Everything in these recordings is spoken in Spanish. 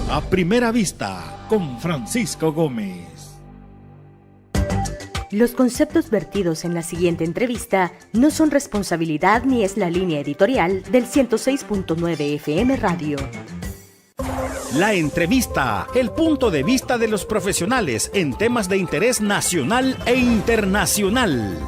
A Primera Vista, con Francisco Gómez. Los conceptos vertidos en la siguiente entrevista no son responsabilidad ni es la línea editorial del 106.9 FM Radio. La entrevista, el punto de vista de los profesionales en temas de interés nacional e internacional.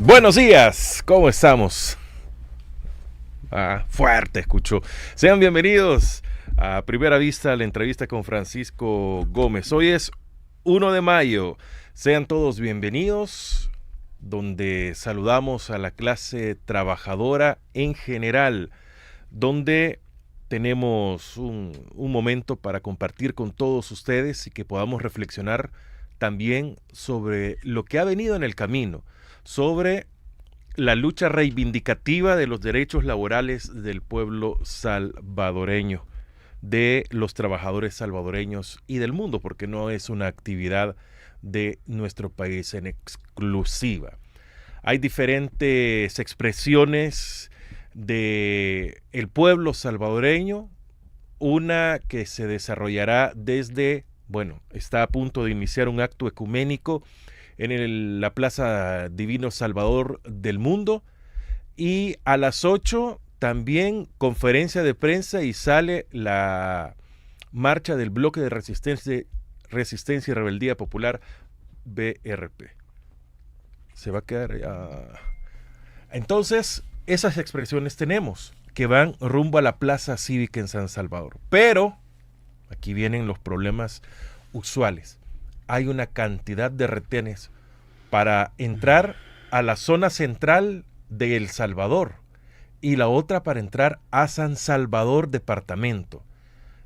Buenos días, ¿cómo estamos? Fuerte, escucho. Sean bienvenidos a Primera Vista, la entrevista con Francisco Gómez. Hoy es 1 de mayo. Sean todos bienvenidos, donde saludamos a la clase trabajadora en general, donde tenemos un momento para compartir con todos ustedes y que podamos reflexionar también sobre lo que ha venido en el camino, sobre la lucha reivindicativa de los derechos laborales del pueblo salvadoreño, de los trabajadores salvadoreños y del mundo, porque no es una actividad de nuestro país en exclusiva. Hay diferentes expresiones de el pueblo salvadoreño, una que se desarrollará desde, está a punto de iniciar un acto ecuménico en la Plaza Divino Salvador del Mundo, y a las 8 también conferencia de prensa y sale la marcha del Bloque de Resistencia y Rebeldía Popular, BRP. Se va a quedar... Entonces, esas expresiones tenemos, que van rumbo a la Plaza Cívica en San Salvador. Pero, aquí vienen los problemas usuales. Hay una cantidad de retenes para entrar a la zona central de El Salvador y la otra para entrar a San Salvador departamento.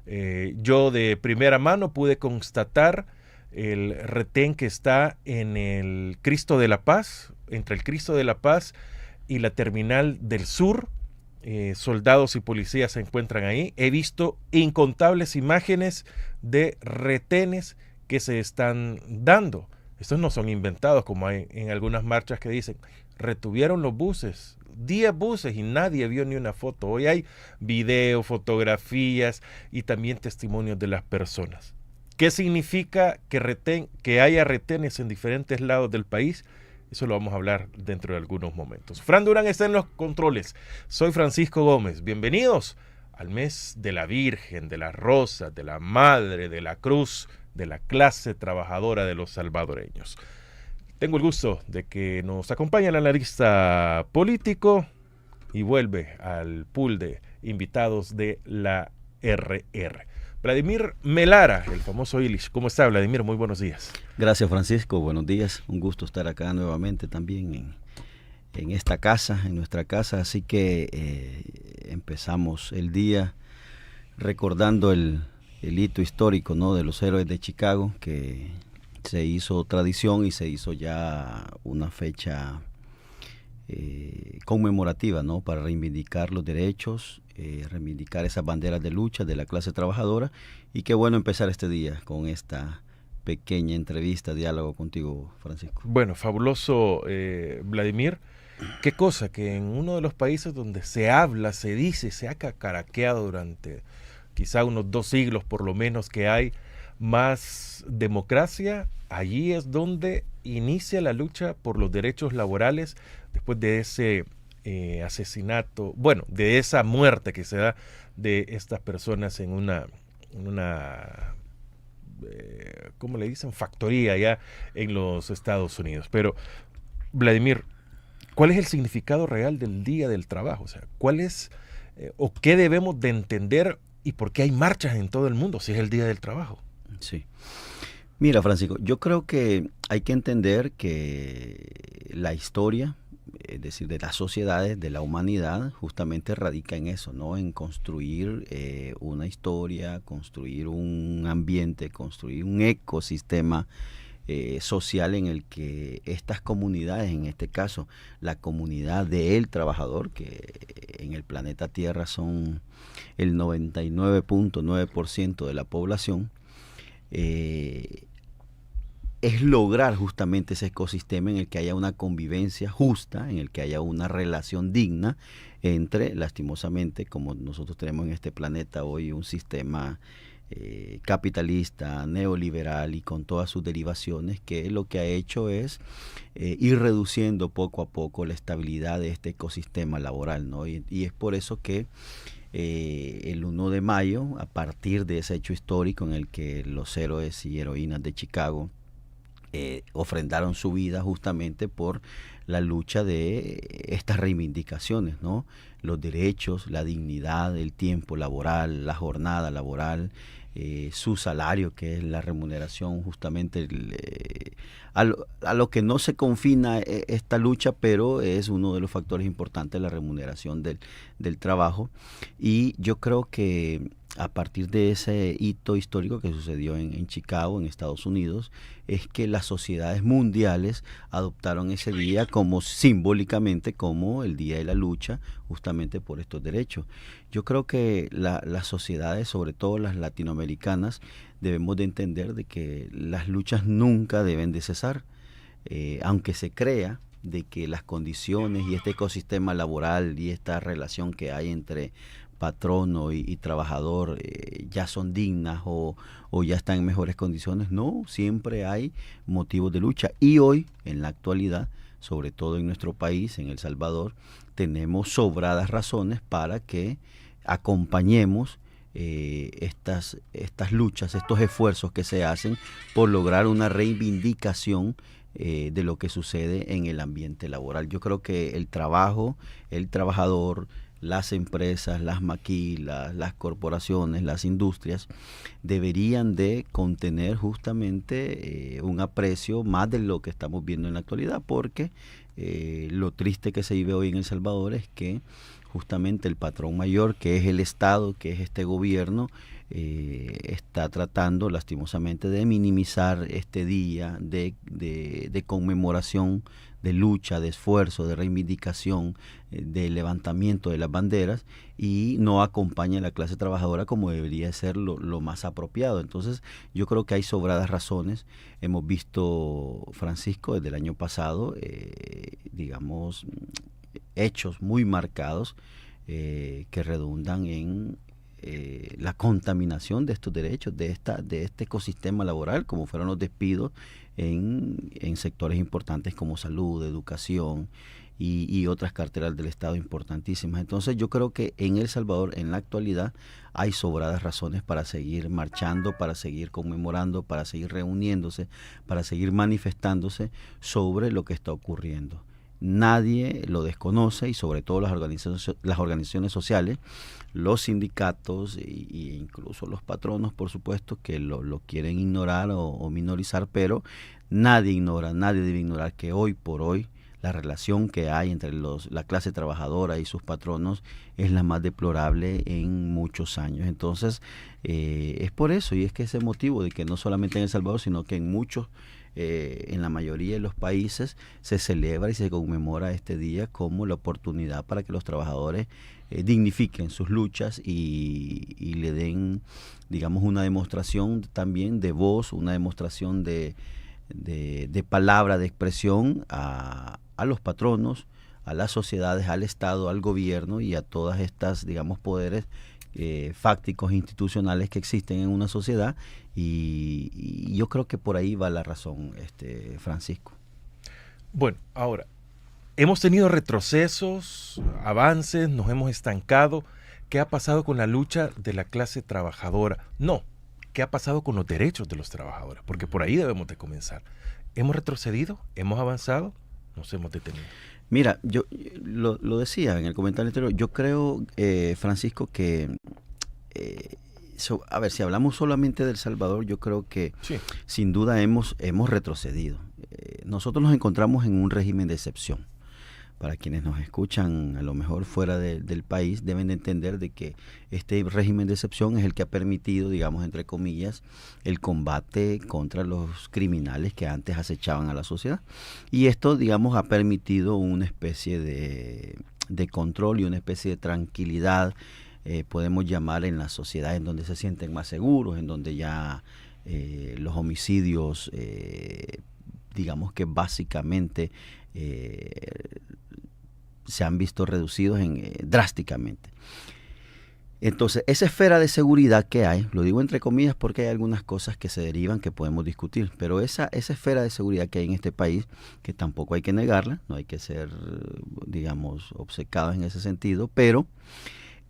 Yo de primera mano pude constatar el retén que está en el Cristo de la Paz, entre el Cristo de la Paz y la Terminal del Sur. Soldados y policías se encuentran ahí. He visto incontables imágenes de retenes que se están dando. Estos no son inventados como hay en algunas marchas que dicen, retuvieron los buses, 10 buses y nadie vio ni una foto. Hoy hay video, fotografías y también testimonios de las personas. ¿Qué significa que haya retenes en diferentes lados del país? Eso lo vamos a hablar dentro de algunos momentos. Fran Durán está en los controles. Soy Francisco Gómez. Bienvenidos al mes de la Virgen, de las Rosas, de la Madre, de la Cruz, de la clase trabajadora de los salvadoreños. Tengo el gusto de que nos acompañe el analista político y vuelve al pool de invitados de la RR. Vladimir Melara, el famoso Illich. ¿Cómo está, Vladimir? Muy buenos días. Gracias, Francisco. Buenos días. Un gusto estar acá nuevamente también en esta casa, en nuestra casa. Así que empezamos el día recordando el hito histórico, ¿no?, de los héroes de Chicago, que se hizo tradición y se hizo ya una fecha conmemorativa, ¿no?, para reivindicar los derechos, reivindicar esas banderas de lucha de la clase trabajadora. Y qué bueno empezar este día con esta pequeña entrevista, diálogo contigo, Francisco. Bueno, fabuloso, Vladimir. qué cosa, que en uno de los países donde se habla, se dice, se ha cacaraqueado durante quizá unos 2 siglos por lo menos que hay más democracia, allí es donde inicia la lucha por los derechos laborales después de ese asesinato, bueno, de esa muerte que se da de estas personas en una ¿cómo le dicen? Factoría allá en los Estados Unidos. Pero, Vladimir, ¿cuál es el significado real del Día del Trabajo? O sea, ¿cuál es o qué debemos de entender y por qué hay marchas en todo el mundo si es el Día del Trabajo? Sí. Mira, Francisco, yo creo que hay que entender que la historia, es decir, de las sociedades, de la humanidad, justamente radica en eso, ¿no? En construir una historia, construir un ambiente, construir un ecosistema social en el que estas comunidades, en este caso la comunidad del trabajador, que en el planeta Tierra son el 99.9% de la población, es lograr justamente ese ecosistema en el que haya una convivencia justa, en el que haya una relación digna entre, lastimosamente, como nosotros tenemos en este planeta hoy, un sistema capitalista, neoliberal y con todas sus derivaciones, que lo que ha hecho es ir reduciendo poco a poco la estabilidad de este ecosistema laboral, ¿no? Y es por eso que el 1 de mayo, a partir de ese hecho histórico en el que los héroes y heroínas de Chicago ofrendaron su vida justamente por la lucha de estas reivindicaciones, ¿no? Los derechos, la dignidad, el tiempo laboral, la jornada laboral, su salario, que es la remuneración justamente a lo que no se confina esta lucha, pero es uno de los factores importantes, la remuneración del trabajo. Y yo creo que a partir de ese hito histórico que sucedió en Chicago, en Estados Unidos, es que las sociedades mundiales adoptaron ese día como simbólicamente como el día de la lucha justamente por estos derechos. Yo creo que las sociedades, sobre todo las latinoamericanas, debemos de entender de que las luchas nunca deben de cesar, aunque se crea de que las condiciones y este ecosistema laboral y esta relación que hay entre patrono y trabajador ya son dignas o ya están en mejores condiciones. No, siempre hay motivos de lucha. Y hoy, en la actualidad, sobre todo en nuestro país, en El Salvador, tenemos sobradas razones para que acompañemos estas luchas, estos esfuerzos que se hacen por lograr una reivindicación de lo que sucede en el ambiente laboral. Yo creo que el trabajo, el trabajador, las empresas, las maquilas, las corporaciones, las industrias deberían de contener justamente un aprecio más de lo que estamos viendo en la actualidad, porque lo triste que se vive hoy en El Salvador es que justamente el patrón mayor, que es el Estado, que es este gobierno, está tratando lastimosamente de minimizar este día de conmemoración, de lucha, de esfuerzo, de reivindicación, de levantamiento de las banderas, y no acompaña a la clase trabajadora como debería ser lo más apropiado. Entonces yo creo que hay sobradas razones. Hemos visto, Francisco, desde el año pasado, digamos, hechos muy marcados que redundan en la contaminación de estos derechos, de este ecosistema laboral, como fueron los despidos en sectores importantes como salud, educación y otras carteras del Estado importantísimas. Entonces yo creo que en El Salvador, en la actualidad, hay sobradas razones para seguir marchando, para seguir conmemorando, para seguir reuniéndose, para seguir manifestándose sobre lo que está ocurriendo. Nadie lo desconoce, y sobre todo las organizaciones sociales, los sindicatos e incluso los patronos, por supuesto, que lo quieren ignorar o minorizar, pero nadie debe ignorar que hoy por hoy la relación que hay entre la clase trabajadora y sus patronos es la más deplorable en muchos años. Entonces, es por eso, y es que ese motivo de que no solamente en El Salvador, sino que en la mayoría de los países se celebra y se conmemora este día como la oportunidad para que los trabajadores dignifiquen sus luchas y le den, digamos, una demostración también de voz, una demostración de palabra, de expresión a los patronos, a las sociedades, al Estado, al gobierno y a todas estas, digamos, poderes fácticos institucionales que existen en una sociedad, y yo creo que por ahí va la razón, Francisco. Bueno, ahora, hemos tenido retrocesos, avances, nos hemos estancado. ¿Qué ha pasado con la lucha de la clase trabajadora? No, ¿qué ha pasado con los derechos de los trabajadores? Porque por ahí debemos de comenzar. ¿Hemos retrocedido? ¿Hemos avanzado? ¿Nos hemos detenido? Mira, yo lo decía en el comentario anterior, yo creo, Francisco, que, a ver, si hablamos solamente de El Salvador, yo creo que sí, sin duda hemos retrocedido. Nosotros nos encontramos en un régimen de excepción. Para quienes nos escuchan a lo mejor fuera del país, deben de entender de que este régimen de excepción es el que ha permitido, digamos, entre comillas, el combate contra los criminales que antes acechaban a la sociedad. Y esto, digamos, ha permitido una especie de control y una especie de tranquilidad, podemos llamar, en la sociedad, en donde se sienten más seguros, en donde ya los homicidios, digamos que básicamente se han visto reducidos drásticamente. Entonces, esa esfera de seguridad que hay, lo digo entre comillas porque hay algunas cosas que se derivan que podemos discutir, pero esa esfera de seguridad que hay en este país, que tampoco hay que negarla, no hay que ser, digamos, obcecados en ese sentido, pero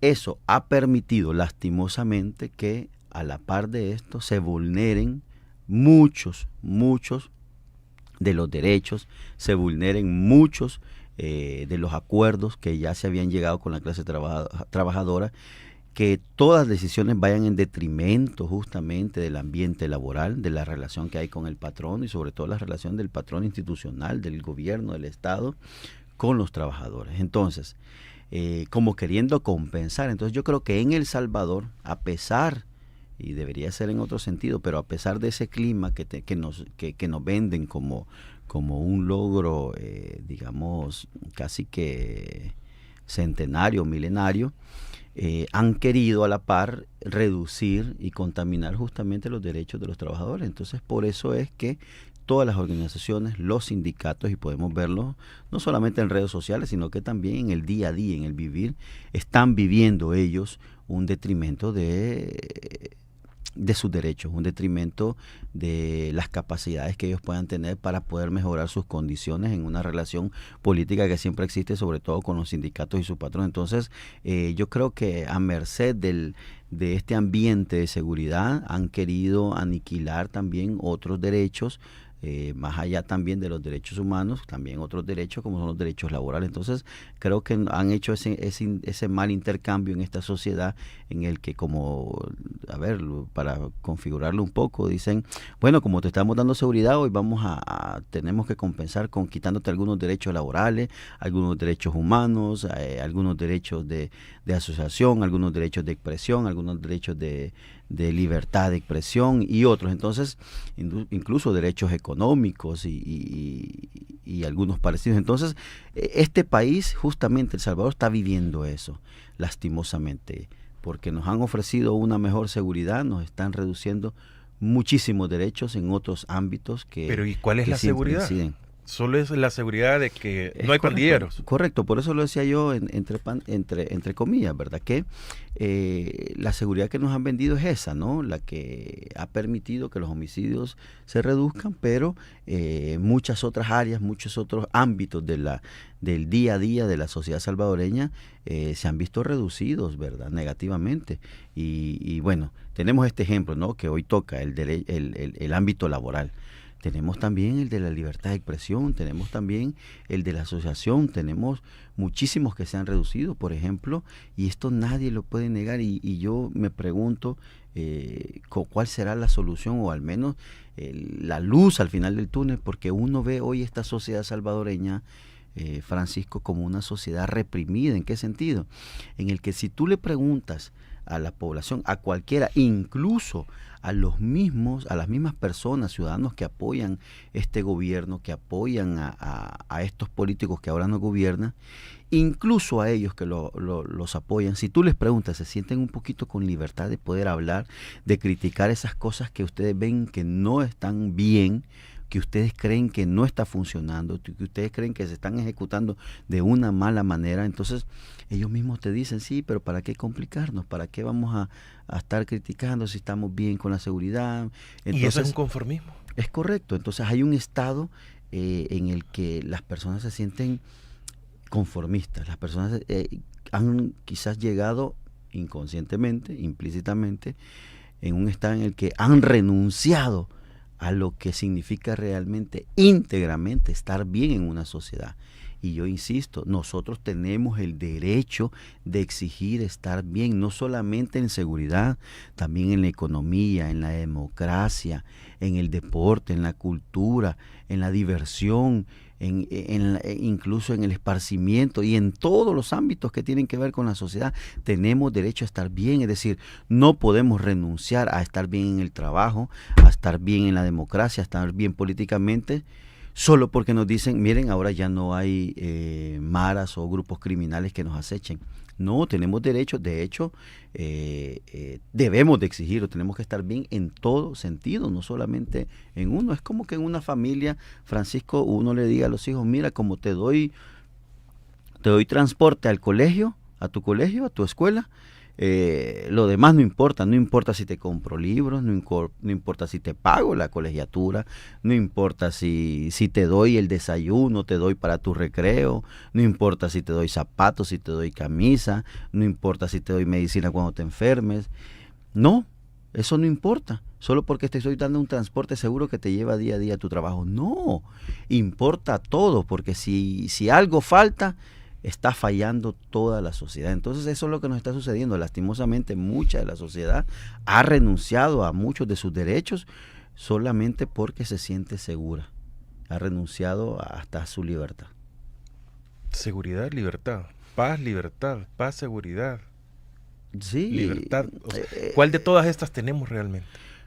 eso ha permitido lastimosamente que a la par de esto se vulneren muchos de los derechos, se vulneren muchos de los acuerdos que ya se habían llegado con la clase trabajadora, que todas las decisiones vayan en detrimento justamente del ambiente laboral, de la relación que hay con el patrón y sobre todo la relación del patrón institucional, del gobierno, del Estado, con los trabajadores. Entonces, como queriendo compensar. Entonces yo creo que en El Salvador, a pesar, y debería ser en otro sentido, pero a pesar de ese clima que nos venden como un logro, digamos, casi que centenario, milenario, han querido a la par reducir y contaminar justamente los derechos de los trabajadores. Entonces, por eso es que todas las organizaciones, los sindicatos, y podemos verlo no solamente en redes sociales, sino que también en el día a día, en el vivir, están viviendo ellos un detrimento de sus derechos, un detrimento de las capacidades que ellos puedan tener para poder mejorar sus condiciones en una relación política que siempre existe, sobre todo con los sindicatos y sus patrones. Entonces, yo creo que a merced de este ambiente de seguridad han querido aniquilar también otros derechos, más allá también de los derechos humanos, también otros derechos como son los derechos laborales. Entonces creo que han hecho ese mal intercambio en esta sociedad, en el que, como, a ver, para configurarlo un poco, dicen, bueno, como te estamos dando seguridad, hoy tenemos que compensar con quitándote algunos derechos laborales, algunos derechos humanos, algunos derechos de asociación, algunos derechos de expresión, algunos derechos de libertad de expresión y otros. Entonces, incluso derechos económicos y algunos parecidos. Entonces, este país, justamente El Salvador, está viviendo eso, lastimosamente, porque nos han ofrecido una mejor seguridad, nos están reduciendo muchísimos derechos en otros ámbitos que... Pero ¿y cuál es la seguridad? Inciden. Solo es la seguridad de que no hay pandilleros. Correcto, por eso lo decía yo entre comillas, ¿verdad? Que la seguridad que nos han vendido es esa, ¿no? La que ha permitido que los homicidios se reduzcan, pero muchas otras áreas, muchos otros ámbitos del día a día de la sociedad salvadoreña se han visto reducidos, ¿verdad? Negativamente. Y bueno, tenemos este ejemplo, ¿no? Que hoy toca el ámbito laboral. Tenemos también el de la libertad de expresión, tenemos también el de la asociación, tenemos muchísimos que se han reducido, por ejemplo, y esto nadie lo puede negar, y yo me pregunto cuál será la solución, o al menos la luz al final del túnel, porque uno ve hoy esta sociedad salvadoreña, Francisco, como una sociedad reprimida. ¿En qué sentido? En el que si tú le preguntas a la población, a cualquiera, incluso a las mismas personas, ciudadanos que apoyan este gobierno, que apoyan a estos políticos que ahora nos gobiernan, incluso a ellos que los apoyan, si tú les preguntas, se sienten un poquito con libertad de poder hablar, de criticar esas cosas que ustedes ven que no están bien, que ustedes creen que no está funcionando, que ustedes creen que se están ejecutando de una mala manera, entonces ellos mismos te dicen, sí, pero ¿para qué complicarnos? ¿Para qué vamos a estar criticando si estamos bien con la seguridad? Entonces, y eso es un conformismo. Es correcto. Entonces hay un estado en el que las personas se sienten conformistas. Las personas han quizás llegado inconscientemente, implícitamente, en un estado en el que han renunciado a lo que significa realmente, íntegramente, estar bien en una sociedad. Y yo insisto, nosotros tenemos el derecho de exigir estar bien, no solamente en seguridad, también en la economía, en la democracia, en el deporte, en la cultura, en la diversión, incluso en el esparcimiento y en todos los ámbitos que tienen que ver con la sociedad. Tenemos derecho a estar bien, es decir, no podemos renunciar a estar bien en el trabajo, a estar bien en la democracia, a estar bien políticamente, solo porque nos dicen, miren, ahora ya no hay maras o grupos criminales que nos acechen. No, tenemos derecho, de hecho, debemos de exigirlo, tenemos que estar bien en todo sentido, no solamente en uno. Es como que en una familia, Francisco, uno le diga a los hijos, mira, como te doy transporte al colegio, a tu escuela, lo demás no importa si te compro libros, no importa si te pago la colegiatura, no importa si te doy el desayuno, te doy para tu recreo, no importa si te doy zapatos, si te doy camisa, no importa si te doy medicina cuando te enfermes. No, eso no importa, solo porque te estoy dando un transporte seguro que te lleva día a día a tu trabajo. No, importa todo, porque si algo falta, está fallando toda la sociedad. Entonces eso es lo que nos está sucediendo. Lastimosamente, mucha de la sociedad ha renunciado a muchos de sus derechos solamente porque se siente segura. Ha renunciado hasta a su libertad. Seguridad, libertad. Paz, seguridad. Sí. Libertad. O sea, ¿cuál de todas estas tenemos realmente?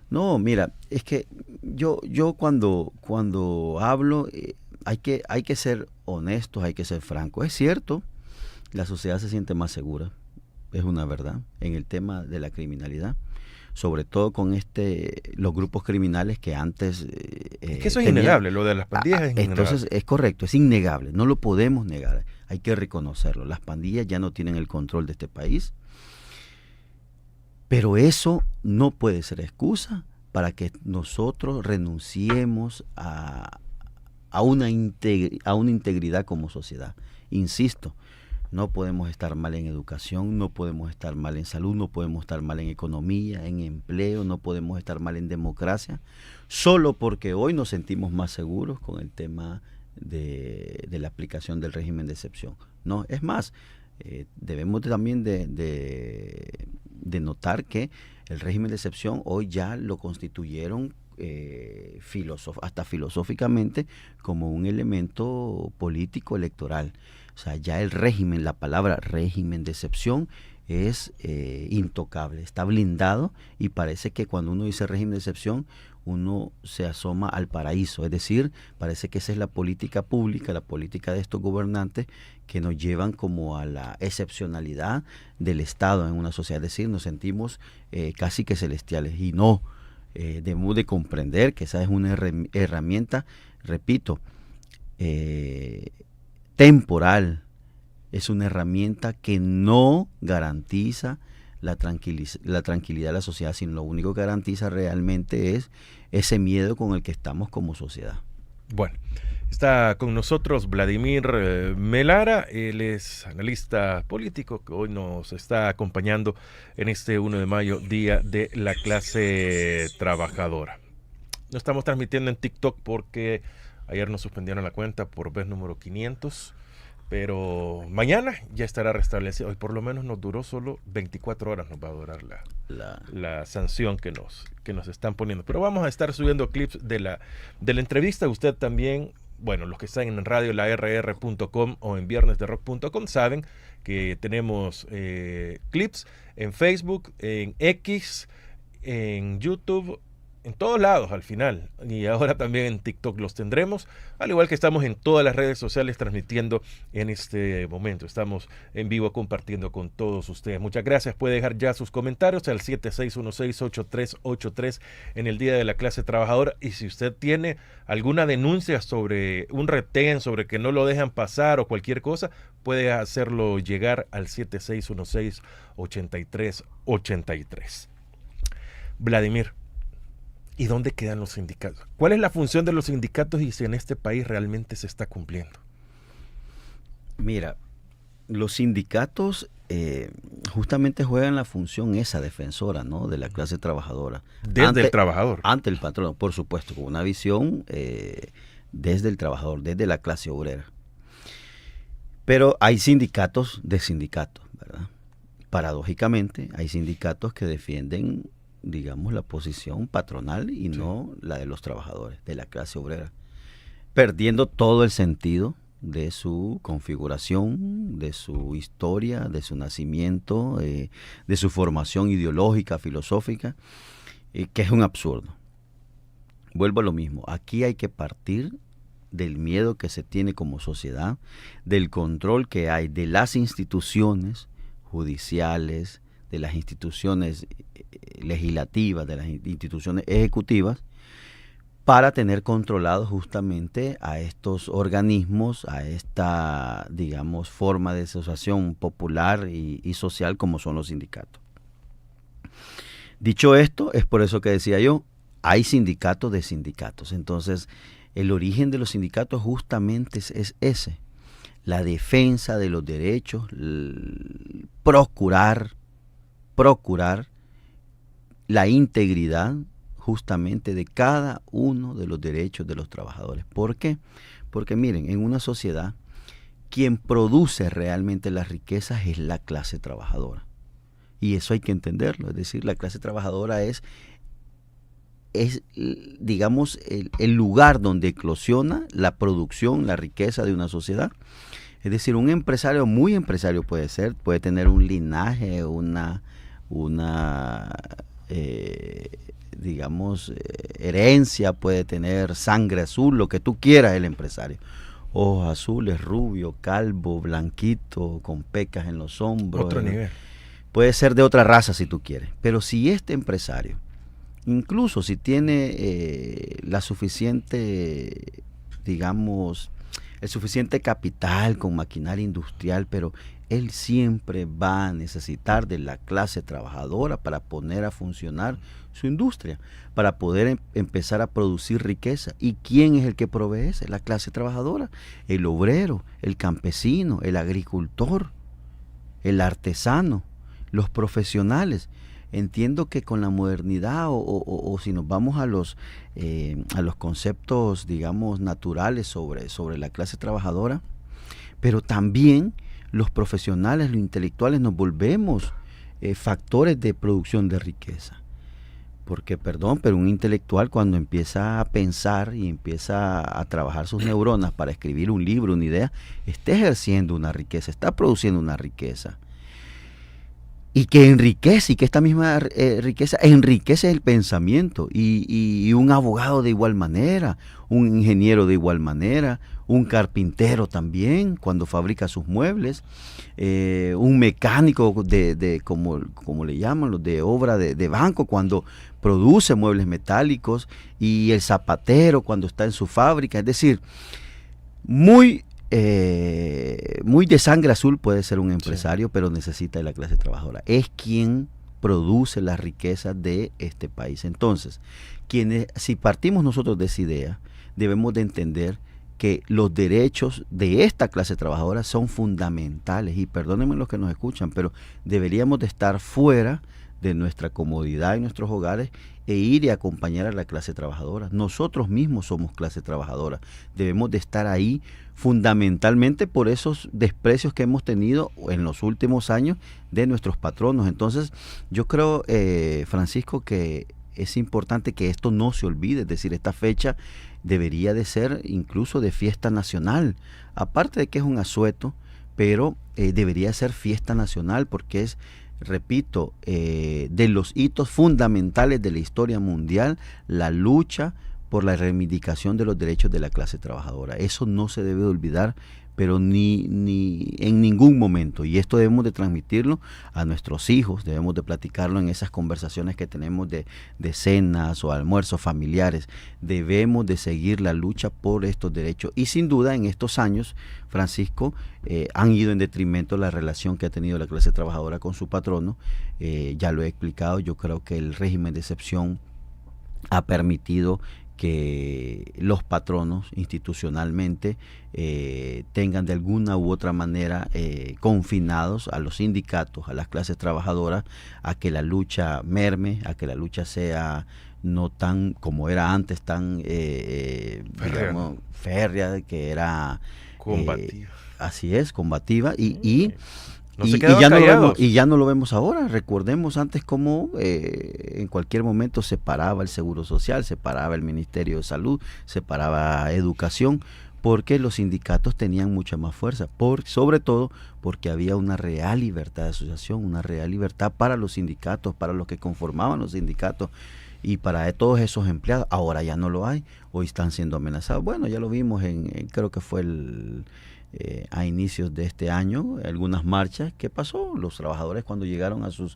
No, mira, es que yo cuando hablo... Hay que ser honestos, hay que ser francos. Es cierto, la sociedad se siente más segura, es una verdad, en el tema de la criminalidad, sobre todo con los grupos criminales que antes... es que eso es innegable, lo de las pandillas es innegable. Entonces es correcto, es innegable, no lo podemos negar, hay que reconocerlo. Las pandillas ya no tienen el control de este país, pero eso no puede ser excusa para que nosotros renunciemos a una integridad como sociedad. Insisto, no podemos estar mal en educación, no podemos estar mal en salud, no podemos estar mal en economía, en empleo, no podemos estar mal en democracia, solo porque hoy nos sentimos más seguros con el tema de la aplicación del régimen de excepción. No, es más, debemos también de notar que el régimen de excepción hoy ya lo constituyeron hasta filosóficamente como un elemento político electoral. O sea, ya el régimen, la palabra régimen de excepción es intocable, está blindado, y parece que cuando uno dice régimen de excepción uno se asoma al paraíso, es decir, parece que esa es la política pública, la política de estos gobernantes que nos llevan como a la excepcionalidad del Estado en una sociedad, es decir, nos sentimos casi que celestiales, y no. Debemos de comprender que esa es una herramienta, repito, temporal. Es una herramienta que no garantiza la tranquilidad de la sociedad, sino lo único que garantiza realmente es ese miedo con el que estamos como sociedad. Bueno, está con nosotros Vladimir Melara, él es analista político que hoy nos está acompañando en este 1 de mayo, Día de la Clase Trabajadora. No estamos transmitiendo en TikTok porque ayer nos suspendieron la cuenta por vez número 500, pero mañana ya estará restablecido. Hoy por lo menos nos duró solo 24 horas, nos va a durar la sanción que nos están poniendo. Pero vamos a estar subiendo clips de la entrevista. Usted también, bueno, los que están en radio, la rr.com o en viernesderock.com, saben que tenemos clips en Facebook, en X, en YouTube en todos lados al final, y ahora también en TikTok los tendremos, al igual que estamos en todas las redes sociales transmitiendo en este momento. Estamos en vivo compartiendo con todos ustedes. Muchas gracias. Puede dejar ya sus comentarios al 7616-8383 en el Día de la Clase Trabajadora, y si usted tiene alguna denuncia sobre un retén, sobre que no lo dejan pasar o cualquier cosa, puede hacerlo llegar al 7616-8383. Vladimir, ¿y dónde quedan los sindicatos? ¿Cuál es la función de los sindicatos y si en este país realmente se está cumpliendo? Mira, los sindicatos justamente juegan la función esa defensora, ¿no?, de la clase trabajadora. Desde el trabajador. Ante el patrón, por supuesto, con una visión desde el trabajador, desde la clase obrera. Pero hay sindicatos de sindicatos, ¿verdad? Paradójicamente, hay sindicatos que defienden, digamos, la posición patronal y no la de los trabajadores, de la clase obrera, perdiendo todo el sentido de su configuración, de su historia, de su nacimiento, de su formación ideológica, filosófica, que es un absurdo. Vuelvo a lo mismo, aquí hay que partir del miedo que se tiene como sociedad, del control que hay de las instituciones judiciales, de las instituciones legislativas, de las instituciones ejecutivas, para tener controlados justamente a estos organismos, a esta, digamos, forma de asociación popular y social como son los sindicatos. Dicho esto, es por eso que decía yo, hay sindicatos de sindicatos. Entonces, el origen de los sindicatos justamente es ese, la defensa de los derechos, procurar la integridad justamente de cada uno de los derechos de los trabajadores. ¿Por qué? Porque miren, en una sociedad, quien produce realmente las riquezas es la clase trabajadora. Y eso hay que entenderlo, es decir, la clase trabajadora es digamos, el lugar donde eclosiona la producción, la riqueza de una sociedad. Es decir, un empresario, muy empresario puede ser, puede tener un linaje, digamos, herencia, puede tener sangre azul, lo que tú quieras el empresario. Ojos azules, rubio, calvo, blanquito, con pecas en los hombros. Otro nivel. Puede ser de otra raza si tú quieres. Pero si este empresario, incluso si tiene la suficiente, digamos, el suficiente capital con maquinaria industrial, pero él siempre va a necesitar de la clase trabajadora para poner a funcionar su industria, para poder empezar a producir riqueza. ¿Y quién es el que provee eso? La clase trabajadora, el obrero, el campesino, el agricultor, el artesano, los profesionales. Entiendo que con la modernidad o si nos vamos a los conceptos, digamos, naturales sobre la clase trabajadora, pero también los profesionales, los intelectuales nos volvemos factores de producción de riqueza. Porque, perdón, pero un intelectual cuando empieza a pensar y empieza a trabajar sus neuronas para escribir un libro, una idea, está ejerciendo una riqueza, está produciendo una riqueza. Y que enriquece, y que esta misma riqueza enriquece el pensamiento, y un abogado de igual manera, un ingeniero de igual manera, un carpintero también cuando fabrica sus muebles, un mecánico como le llaman, los de obra de banco cuando produce muebles metálicos, y el zapatero cuando está en su fábrica. Es decir, muy de sangre azul puede ser un empresario, sí, pero necesita de la clase trabajadora. Es quien produce la riqueza de este país. Entonces, si partimos nosotros de esa idea, debemos de entender que los derechos de esta clase trabajadora son fundamentales. Y perdónenme los que nos escuchan, pero deberíamos de estar fuera de nuestra comodidad en nuestros hogares e ir y acompañar a la clase trabajadora. Nosotros mismos somos clase trabajadora. Debemos de estar ahí fundamentalmente por esos desprecios que hemos tenido en los últimos años de nuestros patronos. Entonces, yo creo, Francisco, que es importante que esto no se olvide. Es decir, esta fecha debería de ser incluso de fiesta nacional. Aparte de que es un asueto, pero debería ser fiesta nacional porque es repito, de los hitos fundamentales de la historia mundial, la lucha por la reivindicación de los derechos de la clase trabajadora. Eso no se debe olvidar, pero ni en ningún momento. Y esto debemos de transmitirlo a nuestros hijos, debemos de platicarlo en esas conversaciones que tenemos de cenas o almuerzos familiares. Debemos de seguir la lucha por estos derechos. Y sin duda en estos años, Francisco, han ido en detrimento la relación que ha tenido la clase trabajadora con su patrono. Ya lo he explicado, yo creo que el régimen de excepción ha permitido que los patronos institucionalmente tengan de alguna u otra manera confinados a los sindicatos, a las clases trabajadoras, a que la lucha merme, a que la lucha sea no tan como era antes, tan digamos, férrea, que era combativa. Así es, combativa No se quedaban callados. Y ya no lo vemos ahora. Recordemos antes cómo en cualquier momento se paraba el Seguro Social, se paraba el Ministerio de Salud, se paraba Educación, porque los sindicatos tenían mucha más fuerza, sobre todo porque había una real libertad de asociación, una real libertad para los sindicatos, para los que conformaban los sindicatos y para todos esos empleados. Ahora ya no lo hay, hoy están siendo amenazados. Bueno, ya lo vimos creo que fue a inicios de este año, algunas marchas. ¿Qué pasó? Los trabajadores, cuando llegaron a sus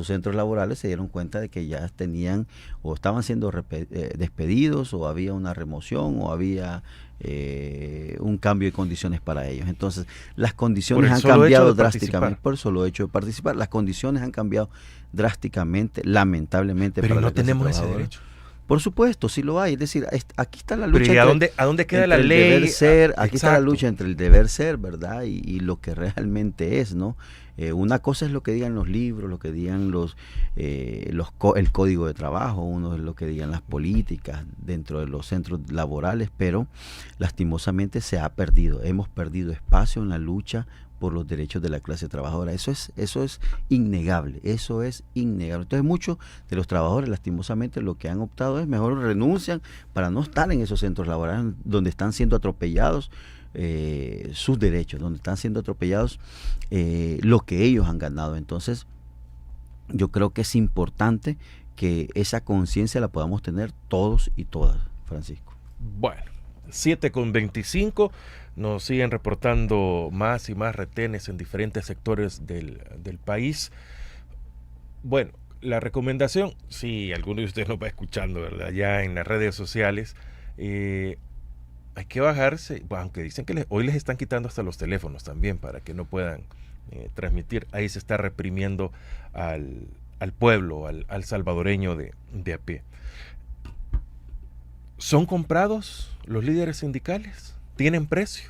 centros laborales, se dieron cuenta de que ya tenían o estaban siendo despedidos, o había una remoción, o había un cambio de condiciones para ellos. Entonces, las condiciones han cambiado drásticamente por el solo hecho de participar. Las condiciones han cambiado drásticamente, lamentablemente. Pero para no tenemos ese derecho. Por supuesto, sí lo hay. Es decir, aquí está la lucha. Pero ¿y a dónde queda la ley? El deber ser, aquí está la Exacto. lucha entre el deber ser, ¿verdad? Y lo que realmente es, ¿no? Una cosa es lo que digan los libros, lo que digan el código de trabajo, uno es lo que digan las políticas dentro de los centros laborales, pero lastimosamente se ha perdido. Hemos perdido espacio en la lucha por los derechos de la clase trabajadora. Eso es innegable, eso es innegable. Entonces muchos de los trabajadores, lastimosamente, lo que han optado es mejor renuncian para no estar en esos centros laborales donde están siendo atropellados sus derechos, donde están siendo atropellados lo que ellos han ganado. Entonces yo creo que es importante que esa conciencia la podamos tener todos y todas, Francisco. Bueno, 7:25, nos siguen reportando más y más retenes en diferentes sectores del país. Bueno, la recomendación, si alguno de ustedes nos va escuchando, ¿verdad? Ya en las redes sociales, hay que bajarse, aunque dicen que hoy les están quitando hasta los teléfonos también para que no puedan transmitir. Ahí se está reprimiendo al pueblo, al salvadoreño de a pie. ¿Son comprados los líderes sindicales? ¿Tienen precio?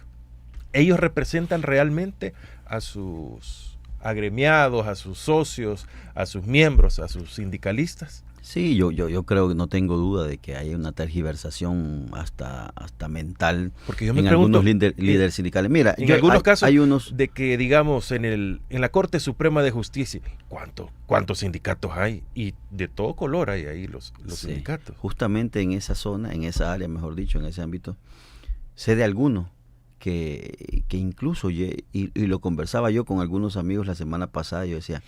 ¿Ellos representan realmente a sus agremiados, a sus socios, a sus miembros, a sus sindicalistas? Sí, yo creo que no tengo duda de que hay una tergiversación hasta mental. Porque yo me en pregunto, algunos líderes sindicales. Mira, en algunos casos hay unos de que, digamos, en la Corte Suprema de Justicia, ¿cuántos sindicatos hay? Y de todo color hay ahí los sí, sindicatos. Justamente en esa zona, en esa área, mejor dicho, en ese ámbito, sé de algunos que incluso, y lo conversaba yo con algunos amigos la semana pasada, yo decía,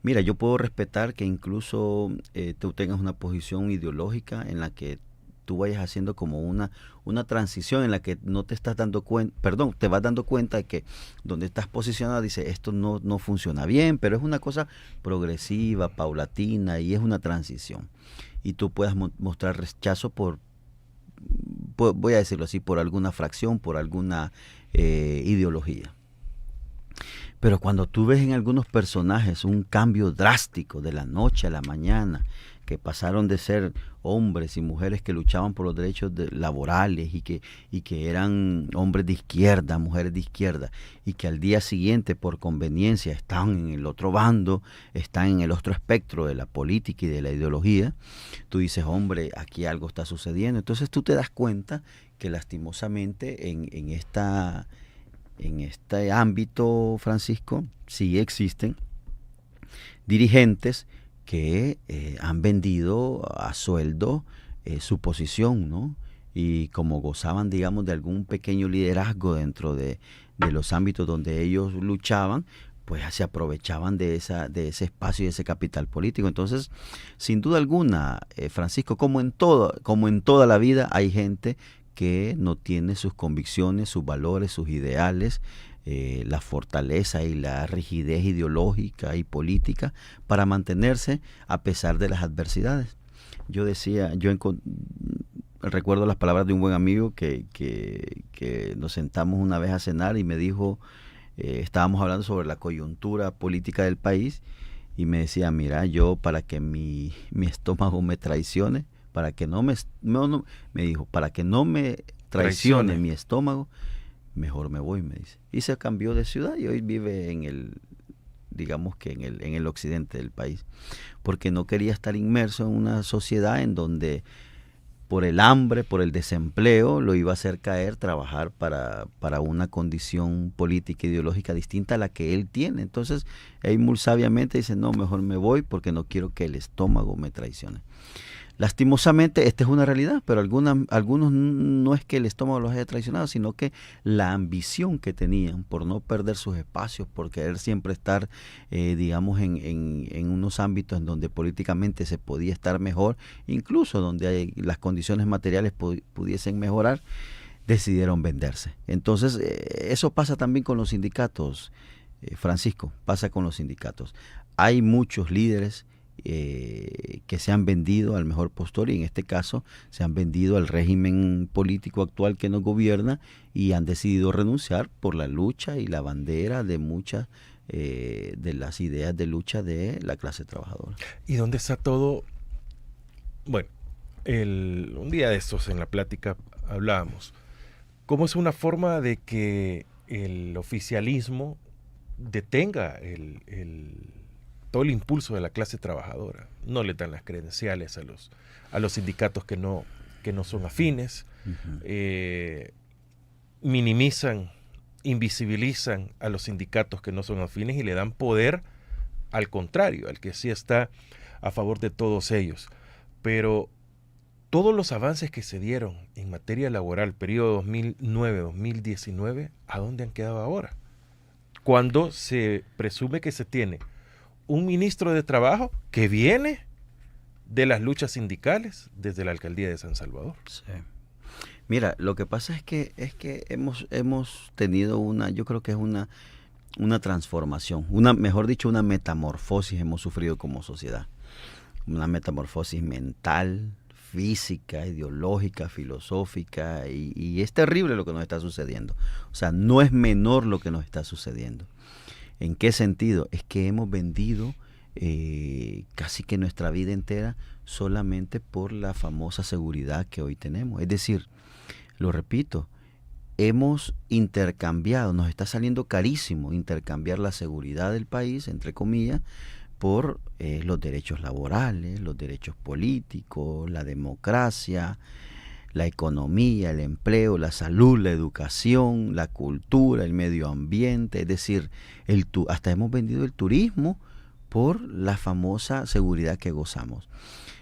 mira, yo puedo respetar que incluso tú tengas una posición ideológica en la que tú vayas haciendo como una transición en la que no te estás dando cuenta, te vas dando cuenta de que donde estás posicionado dice esto no funciona bien, pero es una cosa progresiva, paulatina, y es una transición. Y tú puedas mostrar rechazo voy a decirlo así, por alguna fracción, por alguna ideología. Pero cuando tú ves en algunos personajes un cambio drástico de la noche a la mañana, que pasaron de ser hombres y mujeres que luchaban por los derechos laborales y que eran hombres de izquierda, mujeres de izquierda, y que al día siguiente por conveniencia están en el otro bando, están en el otro espectro de la política y de la ideología, tú dices, hombre, aquí algo está sucediendo. Entonces tú te das cuenta que lastimosamente en este ámbito, Francisco, sí existen dirigentes que han vendido a sueldo su posición, ¿no? Y como gozaban, digamos, de algún pequeño liderazgo dentro de los ámbitos donde ellos luchaban, pues se aprovechaban de ese espacio y ese capital político. Entonces, sin duda alguna, Francisco, como en toda la vida, hay gente que no tiene sus convicciones, sus valores, sus ideales, la fortaleza y la rigidez ideológica y política para mantenerse a pesar de las adversidades. Yo decía, recuerdo las palabras de un buen amigo que nos sentamos una vez a cenar y me dijo, estábamos hablando sobre la coyuntura política del país y me decía, mira, yo para que mi estómago me traicione, para que no me traicione mi estómago, mejor me voy, me dice. Y se cambió de ciudad y hoy vive en el occidente del país, porque no quería estar inmerso en una sociedad en donde por el hambre, por el desempleo, lo iba a hacer caer trabajar para una condición política e ideológica distinta a la que él tiene. Entonces, él muy sabiamente dice, no, mejor me voy porque no quiero que el estómago me traicione. Lastimosamente, esta es una realidad, pero algunos no es que el estómago los haya traicionado, sino que la ambición que tenían por no perder sus espacios, por querer siempre estar, digamos, en unos ámbitos en donde políticamente se podía estar mejor, incluso donde las condiciones materiales pudiesen mejorar, decidieron venderse. Entonces, eso pasa también con los sindicatos, Francisco, pasa con los sindicatos. Hay muchos líderes que se han vendido al mejor postor y en este caso se han vendido al régimen político actual que nos gobierna y han decidido renunciar por la lucha y la bandera de muchas de las ideas de lucha de la clase trabajadora. ¿Y dónde está todo? Bueno, un día de estos en la plática hablábamos cómo es una forma de que el oficialismo detenga todo el impulso de la clase trabajadora. No le dan las credenciales a los sindicatos que no son afines, minimizan, invisibilizan a los sindicatos que no son afines y le dan poder al contrario, al que sí está a favor de todos ellos. Pero todos los avances que se dieron en materia laboral, periodo 2009-2019, ¿a dónde han quedado ahora? Cuando se presume que se tiene un ministro de Trabajo que viene de las luchas sindicales desde la alcaldía de San Salvador. Sí. Mira, lo que pasa es que hemos tenido yo creo que es una transformación, mejor dicho, una metamorfosis hemos sufrido como sociedad. Una metamorfosis mental, física, ideológica, filosófica, y es terrible lo que nos está sucediendo. O sea, no es menor lo que nos está sucediendo. ¿En qué sentido? Es que hemos vendido casi que nuestra vida entera solamente por la famosa seguridad que hoy tenemos. Es decir, lo repito, hemos intercambiado, nos está saliendo carísimo intercambiar la seguridad del país, entre comillas, por los derechos laborales, los derechos políticos, la democracia, la economía, el empleo, la salud, la educación, la cultura, el medio ambiente, es decir, hasta hemos vendido el turismo por la famosa seguridad que gozamos.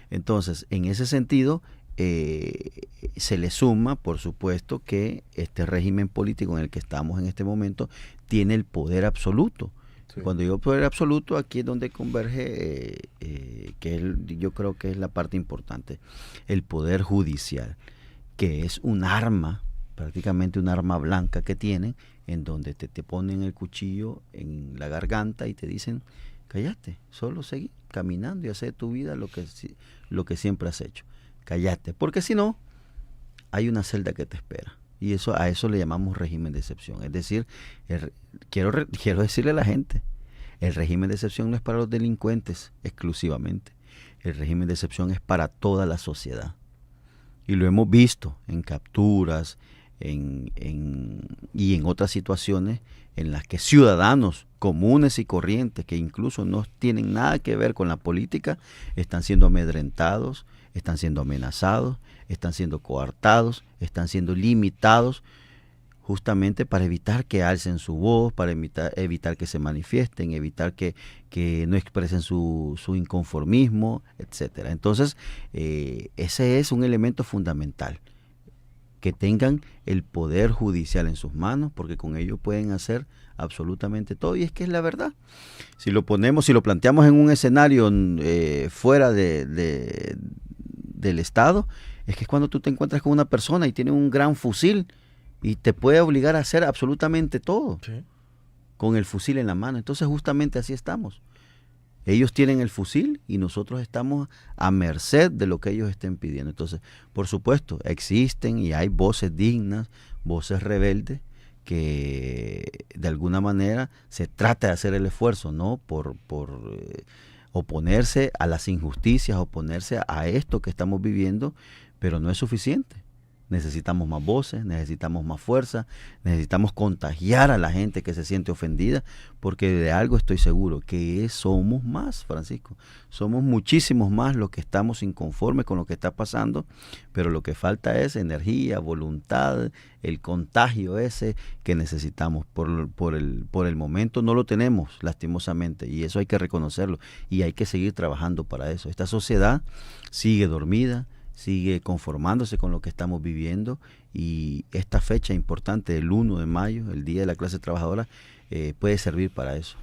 Entonces, en ese sentido, se le suma, por supuesto, que este régimen político en el que estamos en este momento tiene el poder absoluto. Sí. Cuando digo poder absoluto, aquí es donde converge, yo creo que es la parte importante, el poder judicial, que es un arma, prácticamente un arma blanca que tienen, en donde te ponen el cuchillo en la garganta y te dicen, cállate, solo seguir caminando y hacer tu vida lo que siempre has hecho. Cállate, porque si no, hay una celda que te espera. Y a eso le llamamos régimen de excepción. Es decir, quiero decirle a la gente, el régimen de excepción no es para los delincuentes exclusivamente. El régimen de excepción es para toda la sociedad. Y lo hemos visto en capturas y en otras situaciones en las que ciudadanos comunes y corrientes, que incluso no tienen nada que ver con la política, están siendo amedrentados, están siendo amenazados, están siendo coartados, están siendo limitados, justamente para evitar que alcen su voz, para evitar que se manifiesten, evitar que no expresen su inconformismo, etcétera. Entonces, ese es un elemento fundamental, que tengan el poder judicial en sus manos, porque con ello pueden hacer absolutamente todo, y es que es la verdad. Si lo planteamos en un escenario fuera del Estado, es que es cuando tú te encuentras con una persona y tiene un gran fusil y te puede obligar a hacer absolutamente todo, sí, con el fusil en la mano. Entonces justamente así estamos. Ellos tienen el fusil y nosotros estamos a merced de lo que ellos estén pidiendo. Entonces, por supuesto, existen y hay voces dignas, voces rebeldes, que de alguna manera se trata de hacer el esfuerzo, ¿no? Por oponerse a las injusticias, oponerse a esto que estamos viviendo, pero no es suficiente. Necesitamos más voces, necesitamos más fuerza, necesitamos contagiar a la gente que se siente ofendida, porque de algo estoy seguro, que somos más, Francisco. Somos muchísimos más los que estamos inconformes con lo que está pasando, pero lo que falta es energía, voluntad, el contagio ese que necesitamos. Por el momento no lo tenemos, lastimosamente, y eso hay que reconocerlo, y hay que seguir trabajando para eso. Esta sociedad sigue dormida, sigue conformándose con lo que estamos viviendo, y esta fecha importante, el 1 de mayo, el Día de la Clase Trabajadora, puede servir para eso.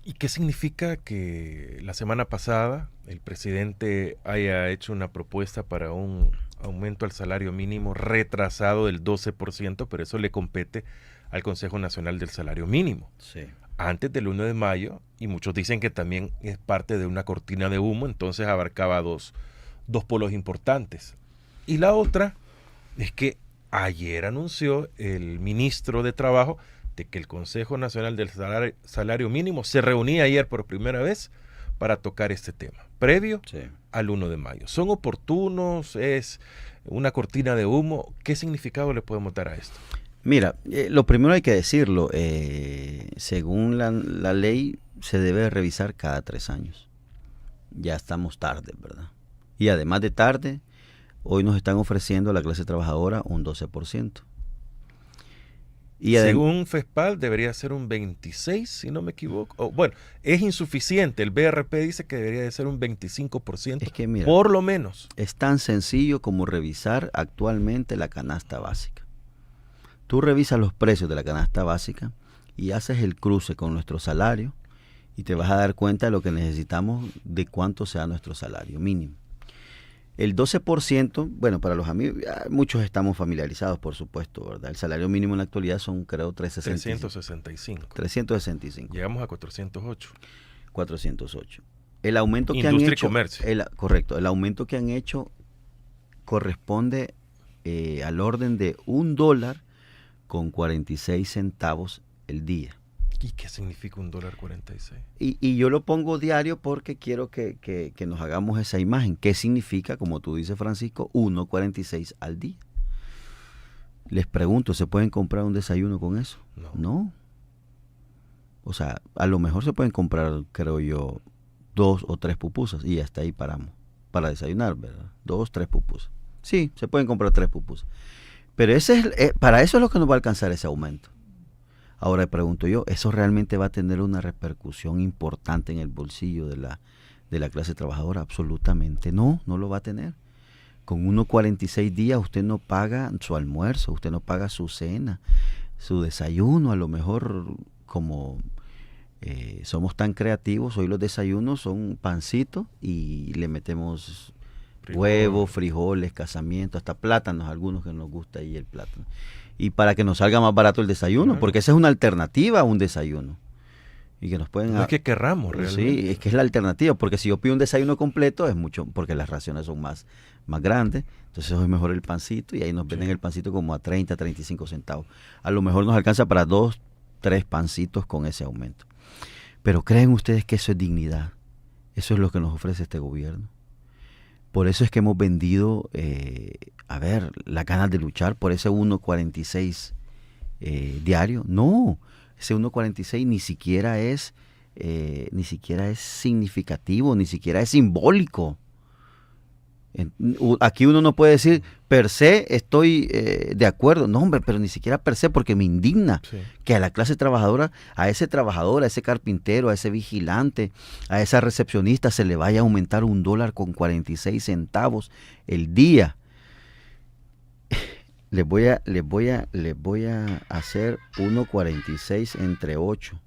¿Y qué significa que la semana pasada el presidente haya hecho una propuesta para un aumento al salario mínimo retrasado del 12%, pero eso le compete al Consejo Nacional del Salario Mínimo? Sí. Antes del 1 de mayo, y muchos dicen que también es parte de una cortina de humo, entonces abarcaba dos polos importantes. Y la otra es que ayer anunció el ministro de Trabajo de que el Consejo Nacional del Salario Mínimo se reunía ayer por primera vez para tocar este tema, previo al 1 de mayo. ¿Son oportunos? ¿Es una cortina de humo? ¿Qué significado le podemos dar a esto? Mira, lo primero hay que decirlo, según la ley se debe revisar cada 3 años. Ya estamos tarde, ¿verdad? Y además de tarde, hoy nos están ofreciendo a la clase trabajadora un 12%. Y según FESPAL debería ser un 26%, si no me equivoco. Bueno, es insuficiente. El BRP dice que debería de ser un 25%, es que mira, por lo menos. Es tan sencillo como revisar actualmente la canasta básica. Tú revisas los precios de la canasta básica y haces el cruce con nuestro salario y te vas a dar cuenta de lo que necesitamos, de cuánto sea nuestro salario mínimo. El 12%, bueno, para los amigos, muchos estamos familiarizados, por supuesto, ¿verdad? El salario mínimo en la actualidad son, creo, 365. 365. Llegamos a 408. 408. El aumento que Industria han hecho... y comercio. Correcto. El aumento que han hecho corresponde al orden de $1.46 el día. ¿Y qué significa $1.46? Y yo lo pongo diario porque quiero que nos hagamos esa imagen. ¿Qué significa, como tú dices, Francisco, 1.46 al día? Les pregunto, ¿se pueden comprar un desayuno con eso? No. O sea, a lo mejor se pueden comprar, creo yo, 2 o 3 pupusas y hasta ahí paramos. Para desayunar, ¿verdad? 2, 3 pupusas. Sí, se pueden comprar 3 pupusas. Pero para eso es lo que nos va a alcanzar ese aumento. Ahora pregunto yo, ¿eso realmente va a tener una repercusión importante en el bolsillo de la clase trabajadora? Absolutamente no lo va a tener. Con 1.46 días usted no paga su almuerzo, usted no paga su cena, su desayuno. A lo mejor, como somos tan creativos, hoy los desayunos son pancito y le metemos huevos, frijoles, casamiento, hasta plátanos, algunos que nos gusta ahí el plátano. Y para que nos salga más barato el desayuno, porque esa es una alternativa a un desayuno. Y que nos pueden... No es que querramos realmente. Sí, es que es la alternativa, porque si yo pido un desayuno completo es mucho, porque las raciones son más grandes, entonces es mejor el pancito, y ahí nos venden el pancito como a 30, 35 centavos. A lo mejor nos alcanza para 2, 3 pancitos con ese aumento. Pero ¿creen ustedes que eso es dignidad? Eso es lo que nos ofrece este gobierno. Por eso es que hemos vendido, las ganas de luchar por ese 1.46 diario. No, ese 1.46 ni siquiera es significativo, ni siquiera es simbólico. Aquí uno no puede decir per se estoy de acuerdo, no hombre, pero ni siquiera per se, porque me indigna que a la clase trabajadora, a ese trabajador, a ese carpintero, a ese vigilante, a esa recepcionista se le vaya a aumentar $1.46 el día. Les voy a hacer 1.46 entre 8.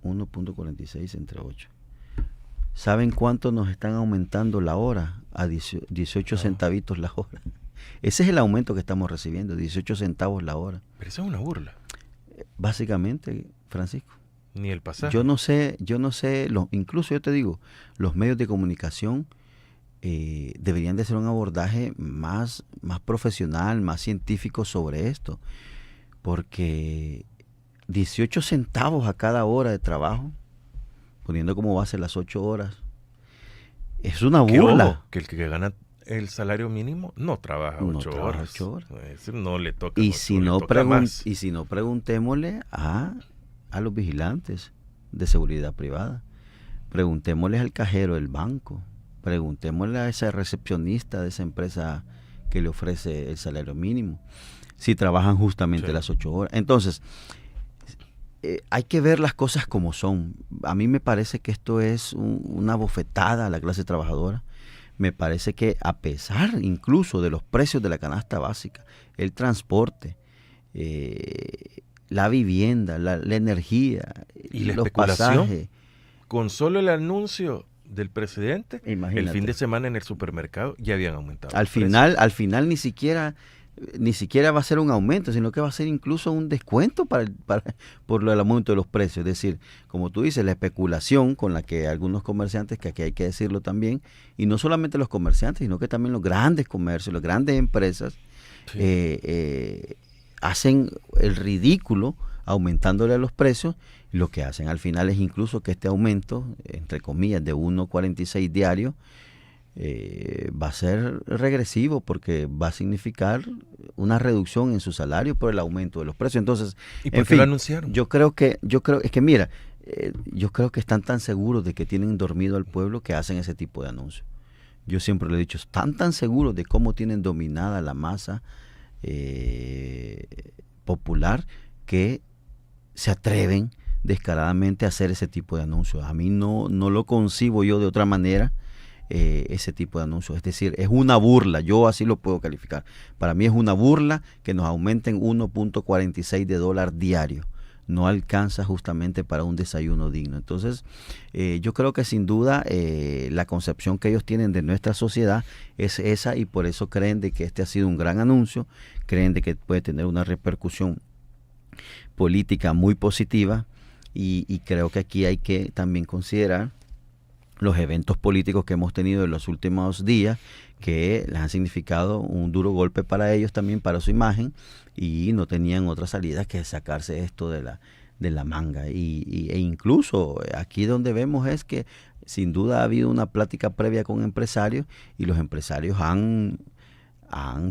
1.46 entre 8. ¿Saben cuánto nos están aumentando la hora? A 18 centavitos la hora. Ese es el aumento que estamos recibiendo, 18 centavos la hora. Pero eso es una burla. Básicamente, Francisco. Ni el pasaje. Yo no sé, incluso yo te digo, los medios de comunicación deberían de hacer un abordaje más profesional, más científico sobre esto, porque 18 centavos a cada hora de trabajo, poniendo como base las 8 horas, es una burla. Que el que gana el salario mínimo no trabaja 8 horas. 8 horas. Ese no le toca. Y si no preguntémosle a los vigilantes de seguridad privada, preguntémosle al cajero del banco, preguntémosle a esa recepcionista de esa empresa que le ofrece el salario mínimo, si trabajan justamente las 8 horas. Entonces, hay que ver las cosas como son. A mí me parece que esto es una bofetada a la clase trabajadora. Me parece que a pesar incluso de los precios de la canasta básica, el transporte, la vivienda, la energía, y la los especulación, pasajes. Con solo el anuncio del presidente, Imagínate. El fin de semana en el supermercado ya habían aumentado. Al final ni siquiera va a ser un aumento, sino que va a ser incluso un descuento por el aumento de los precios. Es decir, como tú dices, la especulación con la que algunos comerciantes, que aquí hay que decirlo también, y no solamente los comerciantes, sino que también los grandes comercios, las grandes empresas, hacen el ridículo aumentándole a los precios. Lo que hacen al final es incluso que este aumento, entre comillas, de 1.46 diario, va a ser regresivo, porque va a significar una reducción en su salario por el aumento de los precios. Entonces, ¿y por qué lo anunciaron? Yo creo que están tan seguros de que tienen dormido al pueblo que hacen ese tipo de anuncios. Yo siempre lo he dicho, están tan seguros de cómo tienen dominada la masa popular que se atreven descaradamente a hacer ese tipo de anuncios. A mí no lo concibo yo de otra manera, ese tipo de anuncios. Es decir, es una burla, yo así lo puedo calificar. Para mí es una burla que nos aumenten 1.46 de dólar diario. No alcanza justamente para un desayuno digno. Entonces, yo creo que sin duda la concepción que ellos tienen de nuestra sociedad es esa, y por eso creen de que este ha sido un gran anuncio, creen de que puede tener una repercusión política muy positiva, y creo que aquí hay que también considerar los eventos políticos que hemos tenido en los últimos días, que les han significado un duro golpe para ellos también, para su imagen, y no tenían otra salida que sacarse esto de la manga. E incluso aquí donde vemos es que sin duda ha habido una plática previa con empresarios, y los empresarios han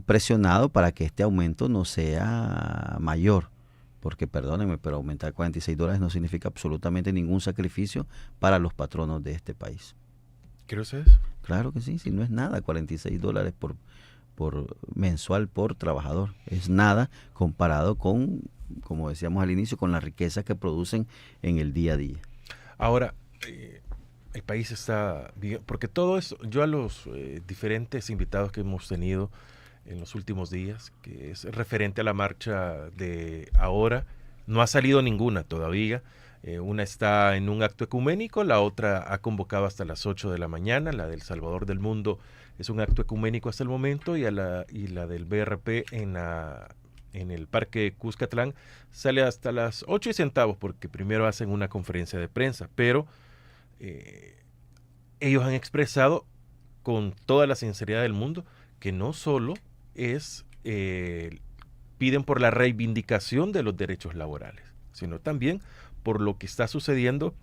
presionado para que este aumento no sea mayor. Porque perdónenme, pero aumentar $46 no significa absolutamente ningún sacrificio para los patronos de este país. ¿Creo que es eso? Claro que sí, si no es nada, $46 por mensual por trabajador. Es nada comparado con, como decíamos al inicio, con la riqueza que producen en el día a día. Ahora, el país está bien, porque todo eso, yo a los diferentes invitados que hemos tenido en los últimos días, que es referente a la marcha de ahora, no ha salido ninguna todavía. Una está en un acto ecuménico, la otra ha convocado hasta las 8 de la mañana, la del Salvador del Mundo es un acto ecuménico hasta el momento, y la del BRP en el Parque Cuscatlán sale hasta las 8 y centavos, porque primero hacen una conferencia de prensa, pero ellos han expresado con toda la sinceridad del mundo que no solo piden por la reivindicación de los derechos laborales, sino también por lo que está sucediendo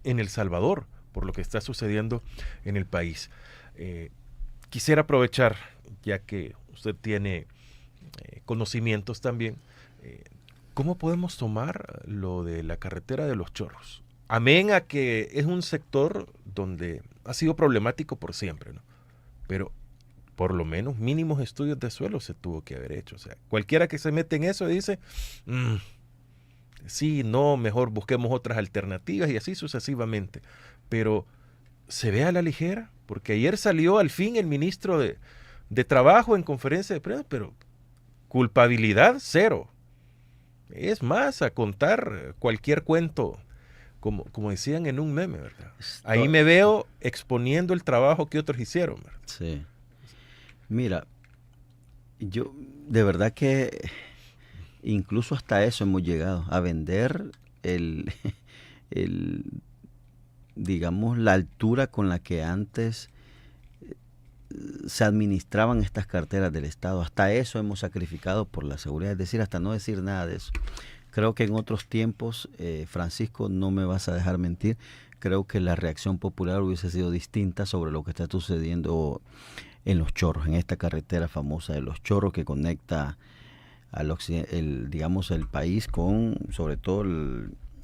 en El Salvador, por lo que está sucediendo en el país. Quisiera aprovechar, ya que usted tiene conocimientos también, ¿cómo podemos tomar lo de la carretera de Los Chorros? Amén a que es un sector donde ha sido problemático por siempre, ¿no? Pero por lo menos mínimos estudios de suelo se tuvo que haber hecho. O sea, cualquiera que se mete en eso dice, sí, no, mejor busquemos otras alternativas, y así sucesivamente. Pero se ve a la ligera, porque ayer salió al fin el ministro de Trabajo en conferencia de prensa, pero culpabilidad, cero. Es más, a contar cualquier cuento, como decían en un meme, ¿verdad? Ahí me veo exponiendo el trabajo que otros hicieron, ¿verdad? Sí. Mira, yo de verdad que incluso hasta eso hemos llegado, a vender digamos, la altura con la que antes se administraban estas carteras del Estado. Hasta eso hemos sacrificado por la seguridad, es decir, hasta no decir nada de eso. Creo que en otros tiempos, Francisco, no me vas a dejar mentir, creo que la reacción popular hubiese sido distinta sobre lo que está sucediendo en Los Chorros, en esta carretera famosa de Los Chorros que conecta al digamos, el país con, sobre todo,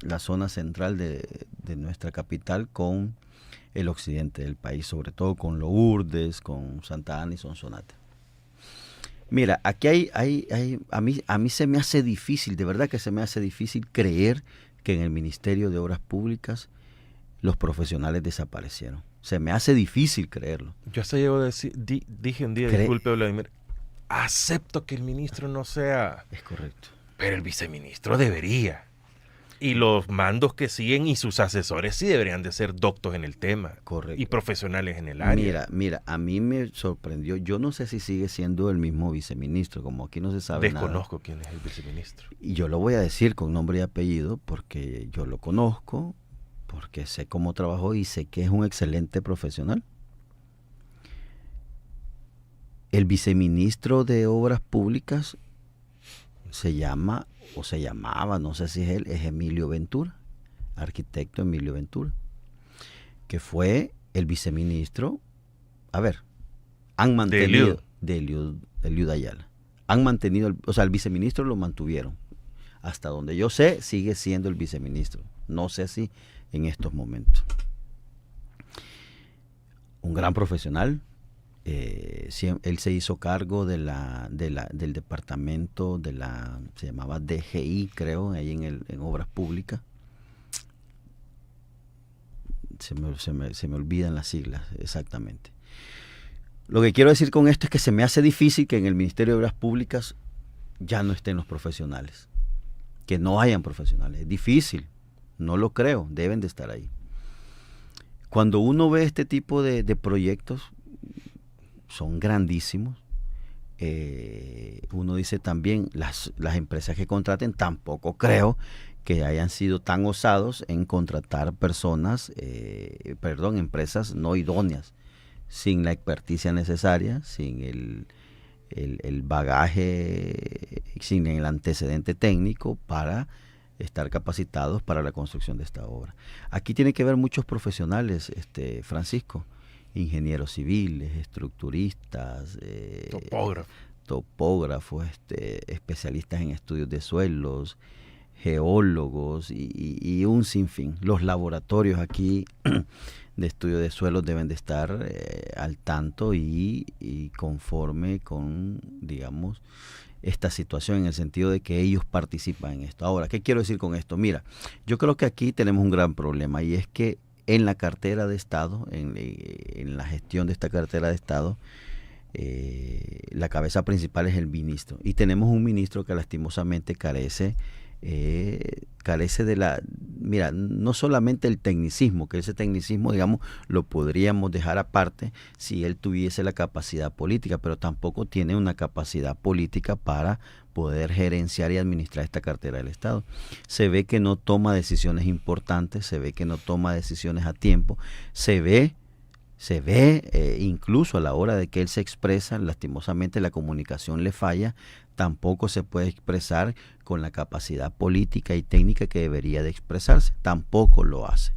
la zona central de nuestra capital con el occidente del país, sobre todo con Lourdes, con Santa Ana y Sonsonate. Mira, aquí a mí se me hace difícil, de verdad que se me hace difícil creer que en el Ministerio de Obras Públicas los profesionales desaparecieron. Se me hace difícil creerlo. Yo hasta llego a decir, dije un día, disculpe Vladimir, acepto que el ministro no sea... Es correcto. Pero el viceministro debería. Y los mandos que siguen y sus asesores sí deberían de ser doctos en el tema. Correcto. Y profesionales en el área. Mira, a mí me sorprendió. Yo no sé si sigue siendo el mismo viceministro, como aquí no se sabe nada. Desconozco quién es el viceministro. Y yo lo voy a decir con nombre y apellido porque yo lo conozco, porque sé cómo trabajó y sé que es un excelente profesional. El viceministro de Obras Públicas se llama, o se llamaba, no sé si es él, es Emilio Ventura, arquitecto Emilio Ventura, que fue el viceministro, han mantenido, de Eliud Ayala, han mantenido, el viceministro lo mantuvieron, hasta donde yo sé, sigue siendo el viceministro, no sé si en estos momentos. Un gran profesional. Él se hizo cargo del departamento se llamaba DGI, creo, ahí en Obras Públicas. Se me olvidan las siglas exactamente. Lo que quiero decir con esto es que se me hace difícil que en el Ministerio de Obras Públicas ya no estén los profesionales, que no hayan profesionales. Es difícil, no lo creo, deben de estar ahí. Cuando uno ve este tipo de proyectos, son grandísimos. Uno dice también, las empresas que contraten, tampoco creo que hayan sido tan osados en contratar empresas no idóneas, sin la experticia necesaria, sin el bagaje, sin el antecedente técnico para estar capacitados para la construcción de esta obra. Aquí tiene que ver muchos profesionales, Francisco, ingenieros civiles, estructuristas, topógrafos, especialistas en estudios de suelos, geólogos y un sinfín. Los laboratorios aquí de estudio de suelos deben de estar al tanto y conforme con, digamos, esta situación, en el sentido de que ellos participan en esto. Ahora, ¿qué quiero decir con esto? Mira, yo creo que aquí tenemos un gran problema, y es que en la cartera de Estado, en la gestión de esta cartera de Estado, la cabeza principal es el ministro. Y tenemos un ministro que lastimosamente carece de mira, no solamente el tecnicismo, que ese tecnicismo, digamos, lo podríamos dejar aparte si él tuviese la capacidad política, pero tampoco tiene una capacidad política para poder gerenciar y administrar esta cartera del Estado. Se ve que no toma decisiones importantes, se ve que no toma decisiones a tiempo, se ve incluso a la hora de que él se expresa, lastimosamente la comunicación le falla, tampoco se puede expresar con la capacidad política y técnica que debería de expresarse, tampoco lo hace.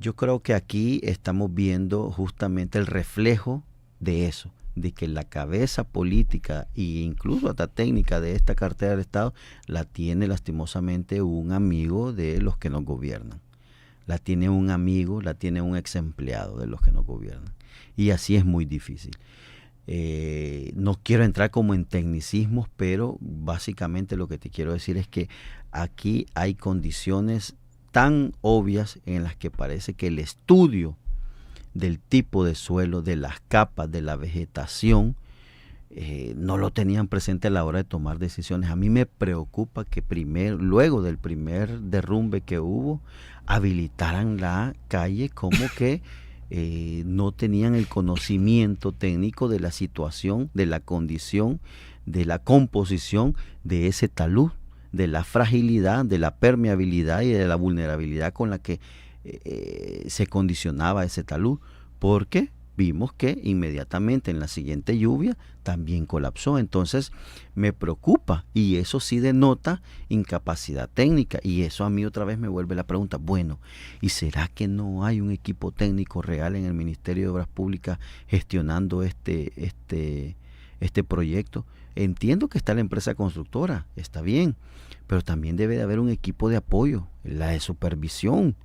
Yo creo que aquí estamos viendo justamente el reflejo de eso, de que la cabeza política e incluso hasta técnica de esta cartera del Estado la tiene lastimosamente un amigo de los que nos gobiernan. La tiene un amigo, la tiene un ex empleado de los que nos gobiernan. Y así es muy difícil. No quiero entrar como en tecnicismos, pero básicamente lo que te quiero decir es que aquí hay condiciones tan obvias en las que parece que el estudio del tipo de suelo, de las capas, de la vegetación, no lo tenían presente a la hora de tomar decisiones. A mí me preocupa que luego del primer derrumbe que hubo, habilitaran la calle como que no tenían el conocimiento técnico de la situación, de la condición, de la composición de ese talud, de la fragilidad, de la permeabilidad y de la vulnerabilidad con la que se condicionaba ese talud, porque vimos que inmediatamente en la siguiente lluvia también colapsó. Entonces me preocupa, y eso sí denota incapacidad técnica, y eso a mí otra vez me vuelve la pregunta, bueno, ¿y será que no hay un equipo técnico real en el Ministerio de Obras Públicas gestionando este proyecto? Entiendo que está la empresa constructora, está bien, pero también debe de haber un equipo de apoyo, la de supervisión.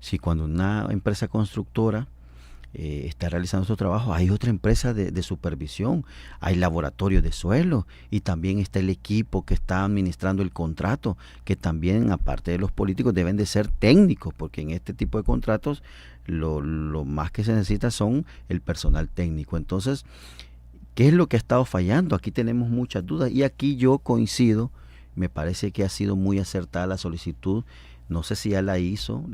Si cuando una empresa constructora está realizando su trabajo, hay otra empresa de supervisión, hay laboratorios de suelo, y también está el equipo que está administrando el contrato, que también, aparte de los políticos, deben de ser técnicos, porque en este tipo de contratos lo más que se necesita son el personal técnico. Entonces, ¿qué es lo que ha estado fallando? Aquí tenemos muchas dudas, y aquí yo coincido, me parece que ha sido muy acertada la solicitud, no sé si ya la hizo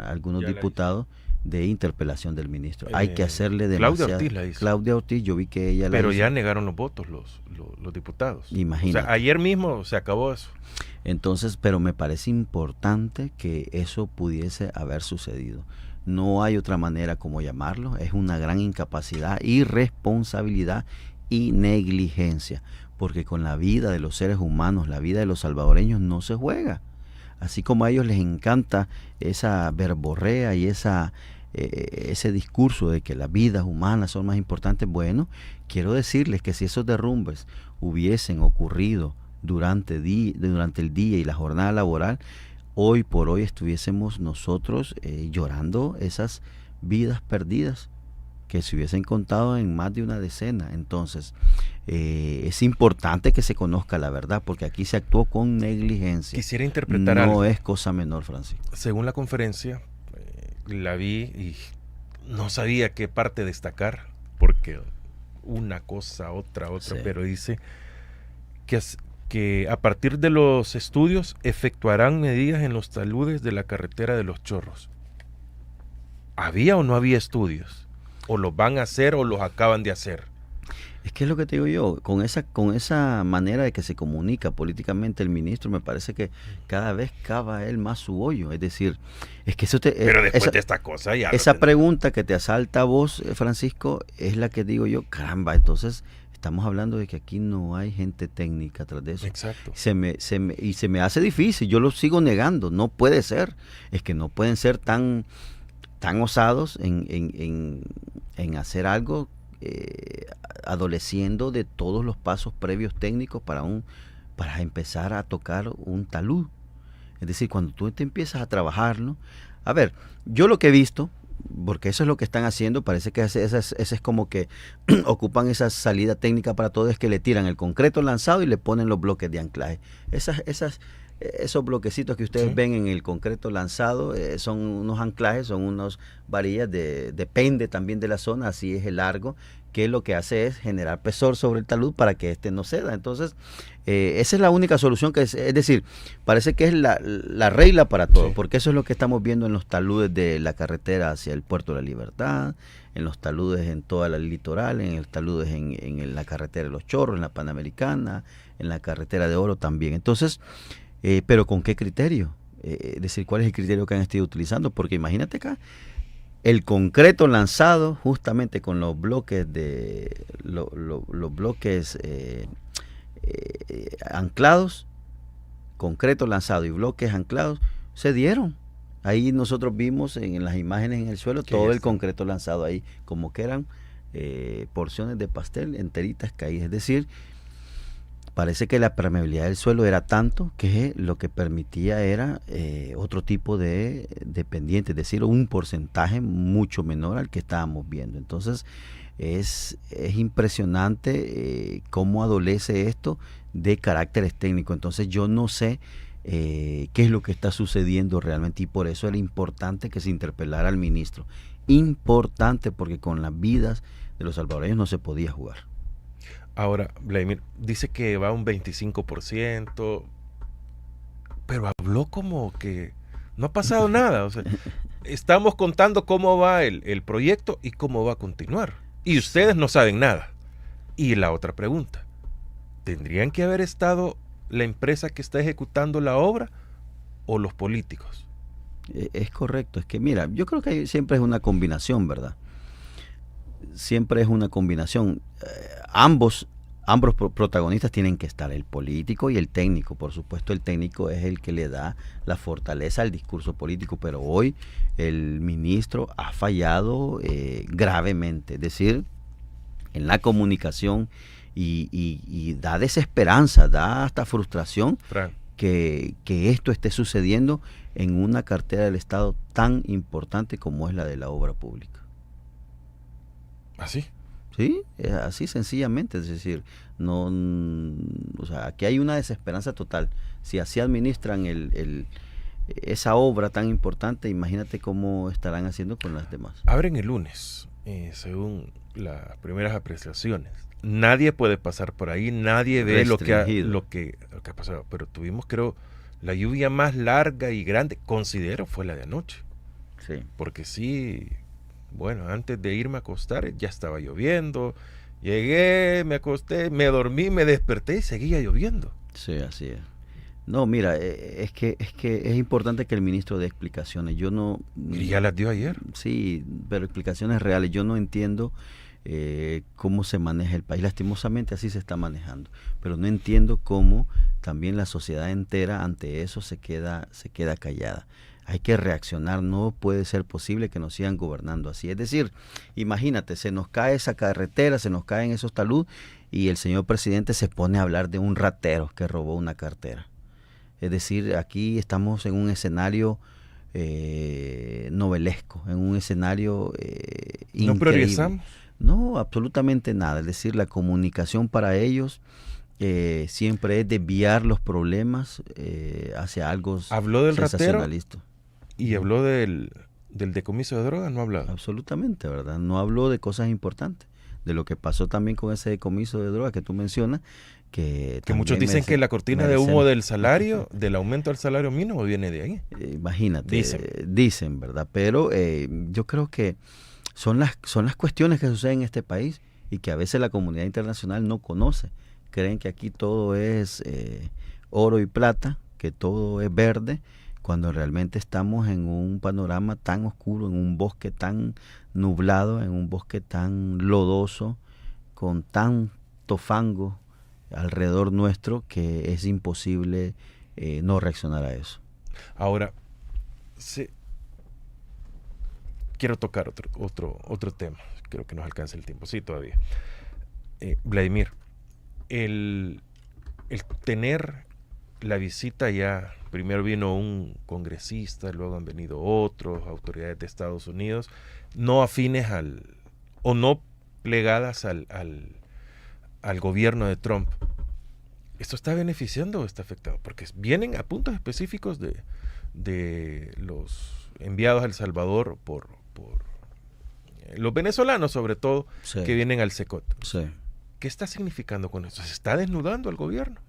algunos ya diputados, de interpelación del ministro. Hay que hacerle demasiado. Claudia Ortiz la hizo. Claudia Ortiz, yo vi que ella la hizo. Pero ya negaron los votos los diputados. Imagínate. O sea, ayer mismo se acabó eso. Entonces, pero me parece importante que eso pudiese haber sucedido. No hay otra manera como llamarlo. Es una gran incapacidad, irresponsabilidad y negligencia. Porque con la vida de los seres humanos, la vida de los salvadoreños no se juega. Así como a ellos les encanta esa verborrea y ese discurso de que las vidas humanas son más importantes, bueno, quiero decirles que si esos derrumbes hubiesen ocurrido durante el día y la jornada laboral, hoy por hoy estuviésemos nosotros llorando esas vidas perdidas que se hubiesen contado en más de una decena. Entonces, es importante que se conozca la verdad, porque aquí se actuó con negligencia. Quisiera interpretar algo. No es cosa menor, Francisco. Según la conferencia, la vi y no sabía qué parte destacar, porque una cosa, otra, sí. Pero dice que a partir de los estudios efectuarán medidas en los taludes de la carretera de Los Chorros. ¿Había o no había estudios? ¿O los van a hacer o los acaban de hacer? Es que es lo que te digo yo, con esa manera de que se comunica políticamente el ministro, me parece que cada vez cava él más su hoyo. Es decir, es que eso pero después de esta cosa ya... Esa pregunta que te asalta a vos, Francisco, es la que digo yo, caramba, entonces estamos hablando de que aquí no hay gente técnica atrás de eso. Exacto. Se me hace difícil, yo lo sigo negando, no puede ser, es que no pueden ser tan osados en hacer algo adoleciendo de todos los pasos previos técnicos para empezar a tocar un talud. Es decir, cuando tú te empiezas a trabajarlo, a ver, yo lo que he visto, porque eso es lo que están haciendo, parece que ese es como que ocupan esa salida técnica para todo, es que le tiran el concreto lanzado y le ponen los bloques de anclaje. Esos bloquecitos que ustedes ven en el concreto lanzado son unos anclajes, son unas varillas, depende también de la zona, así es el largo, que lo que hace es generar pesor sobre el talud para que no ceda. Entonces, esa es la única solución, es decir, parece que es la regla para todo, porque eso es lo que estamos viendo en los taludes de la carretera hacia el Puerto de la Libertad, en los taludes en toda la litoral, en los taludes en la carretera de Los Chorros, en la Panamericana, en la carretera de Oro también. Entonces, pero ¿con qué criterio? Es decir, ¿cuál es el criterio que han estado utilizando? Porque imagínate acá, el concreto lanzado justamente con los bloques anclados, concreto lanzado y bloques anclados, se dieron. Ahí nosotros vimos en las imágenes en el suelo todo el concreto lanzado ahí, como que eran porciones de pastel enteritas caídas. Es decir, parece que la permeabilidad del suelo era tanto que lo que permitía era otro tipo de pendiente, es decir, un porcentaje mucho menor al que estábamos viendo. Entonces es impresionante cómo adolece esto de caracteres técnicos. Entonces yo no sé qué es lo que está sucediendo realmente, y por eso era importante que se interpelara al ministro. Importante, porque con las vidas de los salvadoreños no se podía jugar. Ahora, Vladimir dice que va un 25%, pero habló como que no ha pasado nada. O sea, estamos contando cómo va el proyecto y cómo va a continuar. Y ustedes no saben nada. Y la otra pregunta, ¿tendrían que haber estado la empresa que está ejecutando la obra o los políticos? Es correcto, es que mira, yo creo que siempre es una combinación, ¿verdad? Siempre es una combinación. Ambos protagonistas tienen que estar, el político y el técnico. Por supuesto, el técnico es el que le da la fortaleza al discurso político, pero hoy el ministro ha fallado gravemente, es decir, en la comunicación y da desesperanza, da hasta frustración que esto esté sucediendo en una cartera del Estado tan importante como es la de la obra pública. ¿Así? Sí, es así sencillamente, es decir, no, o sea, aquí hay una desesperanza total. Si así administran esa obra tan importante, imagínate cómo estarán haciendo con las demás. Abren el lunes, según las primeras apreciaciones. Nadie puede pasar por ahí, nadie ve lo que ha pasado. Pero tuvimos, creo, la lluvia más larga y grande, considero, fue la de anoche. Sí. Porque sí, bueno, antes de irme a acostar ya estaba lloviendo. Llegué, me acosté, me dormí, me desperté y seguía lloviendo. Sí, así es. No, mira, es que es importante que el ministro dé explicaciones. Yo no... Y ya las dio ayer. Sí, pero explicaciones reales. Yo no entiendo cómo se maneja el país. Lastimosamente así se está manejando. Pero no entiendo cómo también la sociedad entera ante eso se queda callada. Hay que reaccionar, no puede ser posible que nos sigan gobernando así. Es decir, imagínate, se nos cae esa carretera, se nos caen esos taludes y el señor presidente se pone a hablar de un ratero que robó una cartera. Es decir, aquí estamos en un escenario novelesco, en un escenario increíble. ¿No priorizamos? No, absolutamente nada. Es decir, la comunicación para ellos siempre es desviar los problemas hacia algo ¿Habló del sensacionalista. ratero? ¿Y habló del decomiso de drogas? No ha hablado. Absolutamente, ¿verdad? No habló de cosas importantes. De lo que pasó también con ese decomiso de drogas que tú mencionas. Que muchos dicen que la cortina de humo del salario, del aumento del salario mínimo, viene de ahí. Imagínate. Dicen, ¿verdad? Pero yo creo que son las cuestiones que suceden en este país y que a veces la comunidad internacional no conoce. Creen que aquí todo es oro y plata, que todo es verde, cuando realmente estamos en un panorama tan oscuro, en un bosque tan nublado, en un bosque tan lodoso, con tanto fango alrededor nuestro, que es imposible no reaccionar a eso. Ahora, quiero tocar otro tema. Creo que nos alcanza el tiempo. Sí, todavía. Vladimir, el tener la visita ya, primero vino un congresista, luego han venido otros, autoridades de Estados Unidos, no afines o no plegadas al gobierno de Trump. ¿Esto está beneficiando o está afectado? Porque vienen a puntos específicos de los enviados a El Salvador por los venezolanos, sobre todo, sí, que vienen al SECOT. Sí. ¿Qué está significando con esto? ¿Se está desnudando al gobierno?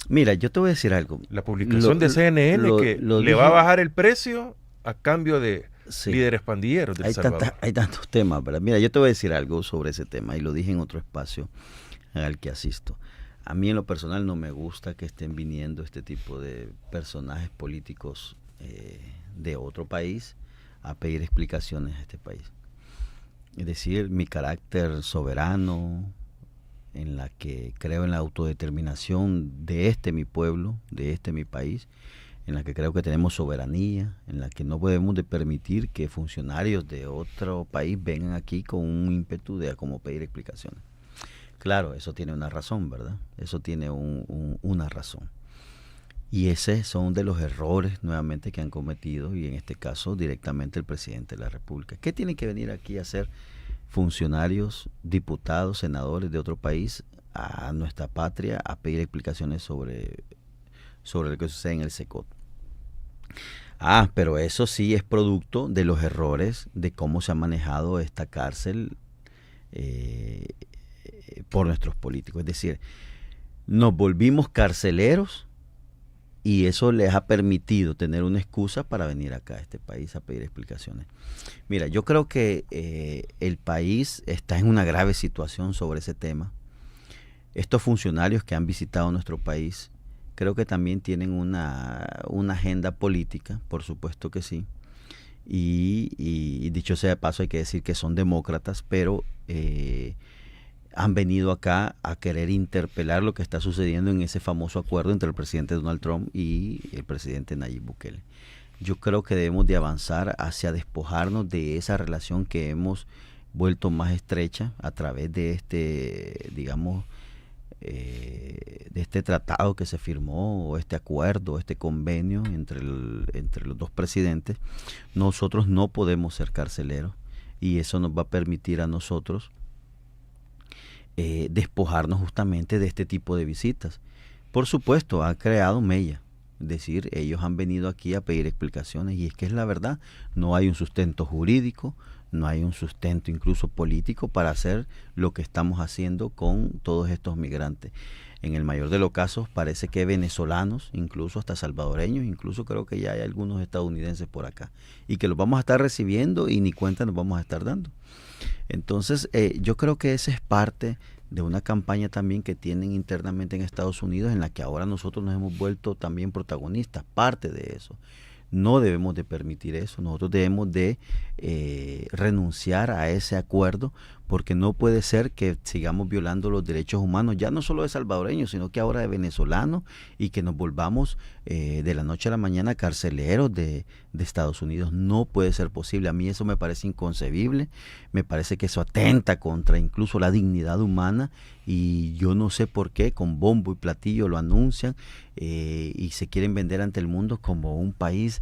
Mira, yo te voy a decir algo. La publicación de CNN que le va a bajar el precio a cambio de líderes pandilleros del Salvador. Hay tantos temas, ¿verdad? Mira, yo te voy a decir algo sobre ese tema y lo dije en otro espacio al que asisto. A mí en lo personal no me gusta que estén viniendo este tipo de personajes políticos de otro país a pedir explicaciones a este país. Es decir, mi carácter soberano, en la que creo en la autodeterminación de mi pueblo, de mi país, en la que creo que tenemos soberanía, en la que no podemos de permitir que funcionarios de otro país vengan aquí con un ímpetu de como pedir explicaciones. Claro, eso tiene una razón, ¿verdad? Eso tiene una razón. Y ese son de los errores nuevamente que han cometido, y en este caso directamente el presidente de la República. ¿Qué tienen que venir aquí a hacer funcionarios, diputados, senadores de otro país a nuestra patria a pedir explicaciones sobre lo que sucede en el SECOT? Pero eso sí es producto de los errores de cómo se ha manejado esta cárcel por nuestros políticos. Es decir, nos volvimos carceleros y eso les ha permitido tener una excusa para venir acá a este país a pedir explicaciones. Mira, yo creo que el país está en una grave situación sobre ese tema. Estos funcionarios que han visitado nuestro país creo que también tienen una agenda política, por supuesto que sí. Y dicho sea de paso, hay que decir que son demócratas, pero han venido acá a querer interpelar lo que está sucediendo en ese famoso acuerdo entre el presidente Donald Trump y el presidente Nayib Bukele. Yo creo que debemos de avanzar hacia despojarnos de esa relación que hemos vuelto más estrecha a través de este, digamos, de este tratado que se firmó, o este acuerdo, este convenio entre los dos presidentes. Nosotros no podemos ser carceleros y eso nos va a permitir a nosotros despojarnos justamente de este tipo de visitas. Por supuesto, ha creado mella. Es decir, ellos han venido aquí a pedir explicaciones y es que es la verdad, no hay un sustento jurídico, no hay un sustento incluso político para hacer lo que estamos haciendo con todos estos migrantes. En el mayor de los casos parece que venezolanos, incluso hasta salvadoreños, incluso creo que ya hay algunos estadounidenses por acá y que los vamos a estar recibiendo y ni cuenta nos vamos a estar dando. Entonces yo creo que esa es parte de una campaña también que tienen internamente en Estados Unidos, en la que ahora nosotros nos hemos vuelto también protagonistas, parte de eso. No debemos de permitir eso, nosotros debemos de renunciar a ese acuerdo, porque no puede ser que sigamos violando los derechos humanos, ya no solo de salvadoreños, sino que ahora de venezolanos, y que nos volvamos de la noche a la mañana carceleros de Estados Unidos. No puede ser posible, a mí eso me parece inconcebible, me parece que eso atenta contra incluso la dignidad humana, y yo no sé por qué con bombo y platillo lo anuncian y se quieren vender ante el mundo como un país,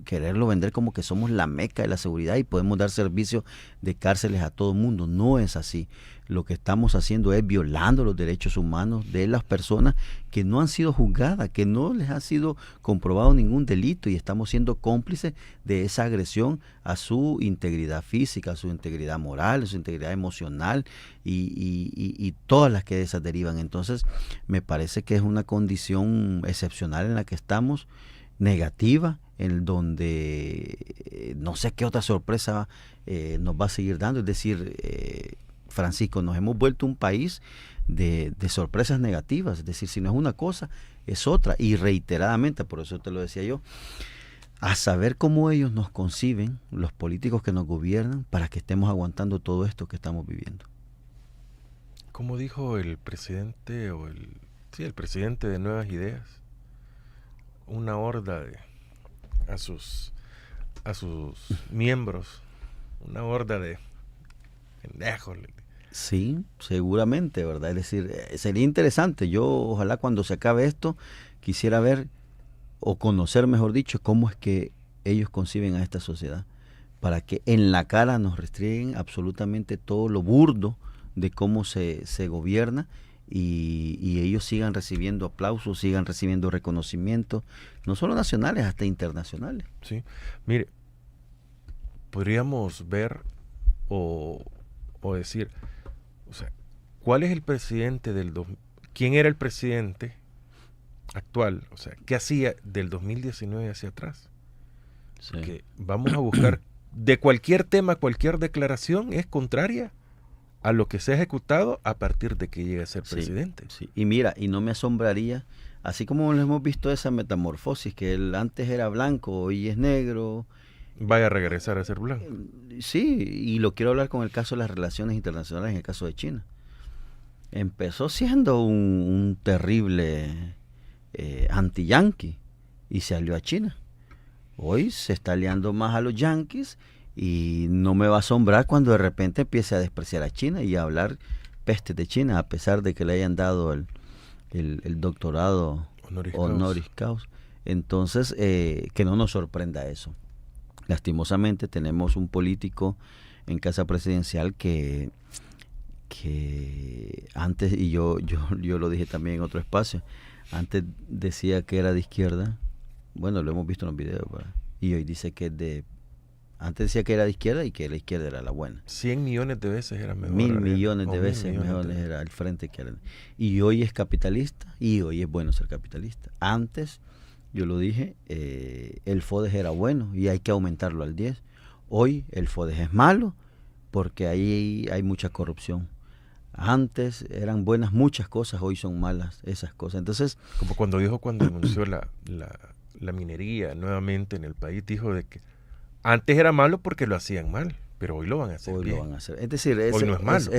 quererlo vender como que somos la meca de la seguridad y podemos dar servicio de cárceles a todo el mundo. No es así. Lo que estamos haciendo es violando los derechos humanos de las personas que no han sido juzgadas, que no les ha sido comprobado ningún delito, y estamos siendo cómplices de esa agresión a su integridad física, a su integridad moral, a su integridad emocional y todas las que de esas derivan. Entonces me parece que es una condición excepcional en la que estamos, negativa, en donde no sé qué otra sorpresa nos va a seguir dando. Es decir, Francisco, nos hemos vuelto un país de sorpresas negativas. Es decir, si no es una cosa, es otra. Y reiteradamente, por eso te lo decía yo, a saber cómo ellos nos conciben, los políticos que nos gobiernan, para que estemos aguantando todo esto que estamos viviendo. Como dijo el presidente, el presidente de Nuevas Ideas, una horda a sus miembros, una horda de pendejos. Sí, seguramente, ¿verdad? Es decir, sería interesante. Yo ojalá cuando se acabe esto quisiera ver o conocer, mejor dicho, cómo es que ellos conciben a esta sociedad, para que en la cara nos restringen absolutamente todo lo burdo de cómo se gobierna, y ellos sigan recibiendo aplausos, sigan recibiendo reconocimientos, no solo nacionales, hasta internacionales. Sí, mire, podríamos ver o decir, o sea, ¿cuál es el presidente quién era el presidente actual? O sea, ¿qué hacía del 2019 hacia atrás? Sí. Porque vamos a buscar, de cualquier tema, cualquier declaración es contraria a lo que se ha ejecutado a partir de que llegue a ser presidente. Sí. Y mira, y no me asombraría, así como lo hemos visto esa metamorfosis, que él antes era blanco, hoy es negro, vaya a regresar a ser blanco. Sí, y lo quiero hablar con el caso de las relaciones internacionales, en el caso de China. Empezó siendo un terrible anti-yanqui y se alió a China. Hoy se está aliando más a los yanquis, y no me va a asombrar cuando de repente empiece a despreciar a China y a hablar peste de China, a pesar de que le hayan dado el doctorado honoris causa. Entonces, que no nos sorprenda eso. Lastimosamente tenemos un político en casa presidencial que antes, y yo lo dije también en otro espacio, antes decía que era de izquierda, bueno, lo hemos visto en los videos, ¿verdad? Y hoy dice que es de Antes decía que era de izquierda y que la izquierda era la buena. 100 millones de veces era mejor. 1000 millones de veces mejor era el frente que era. Y hoy es capitalista y hoy es bueno ser capitalista. Antes, yo lo dije, el FODES era bueno y hay que aumentarlo al 10. Hoy el FODES es malo porque ahí hay mucha corrupción. Antes eran buenas muchas cosas, hoy son malas esas cosas. Entonces, como cuando anunció la minería nuevamente en el país, dijo de que antes era malo porque lo hacían mal, pero hoy lo van a hacer hoy bien. lo van a hacer. Es decir, hoy no es malo.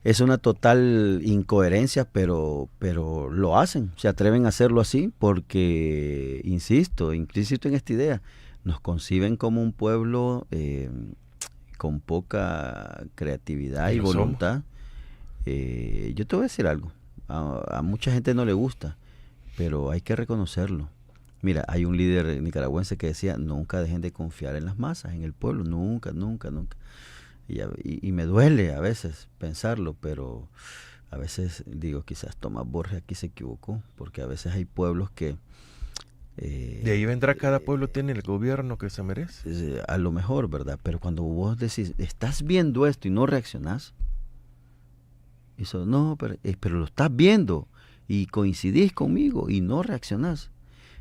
Es una total incoherencia, pero lo hacen, se atreven a hacerlo así porque, insisto en esta idea, nos conciben como un pueblo con poca creatividad y voluntad. Yo te voy a decir algo, a mucha gente no le gusta, pero hay que reconocerlo. Mira, hay un líder nicaragüense que decía, nunca dejen de confiar en las masas, en el pueblo, nunca. Y me duele a veces pensarlo, pero a veces digo, quizás Tomás Borges aquí se equivocó, porque a veces hay pueblos que... de ahí vendrá, cada pueblo tiene el gobierno que se merece. A lo mejor, ¿verdad? Pero cuando vos decís, estás viendo esto y no reaccionás, eso no, pero lo estás viendo y coincidís conmigo y no reaccionás.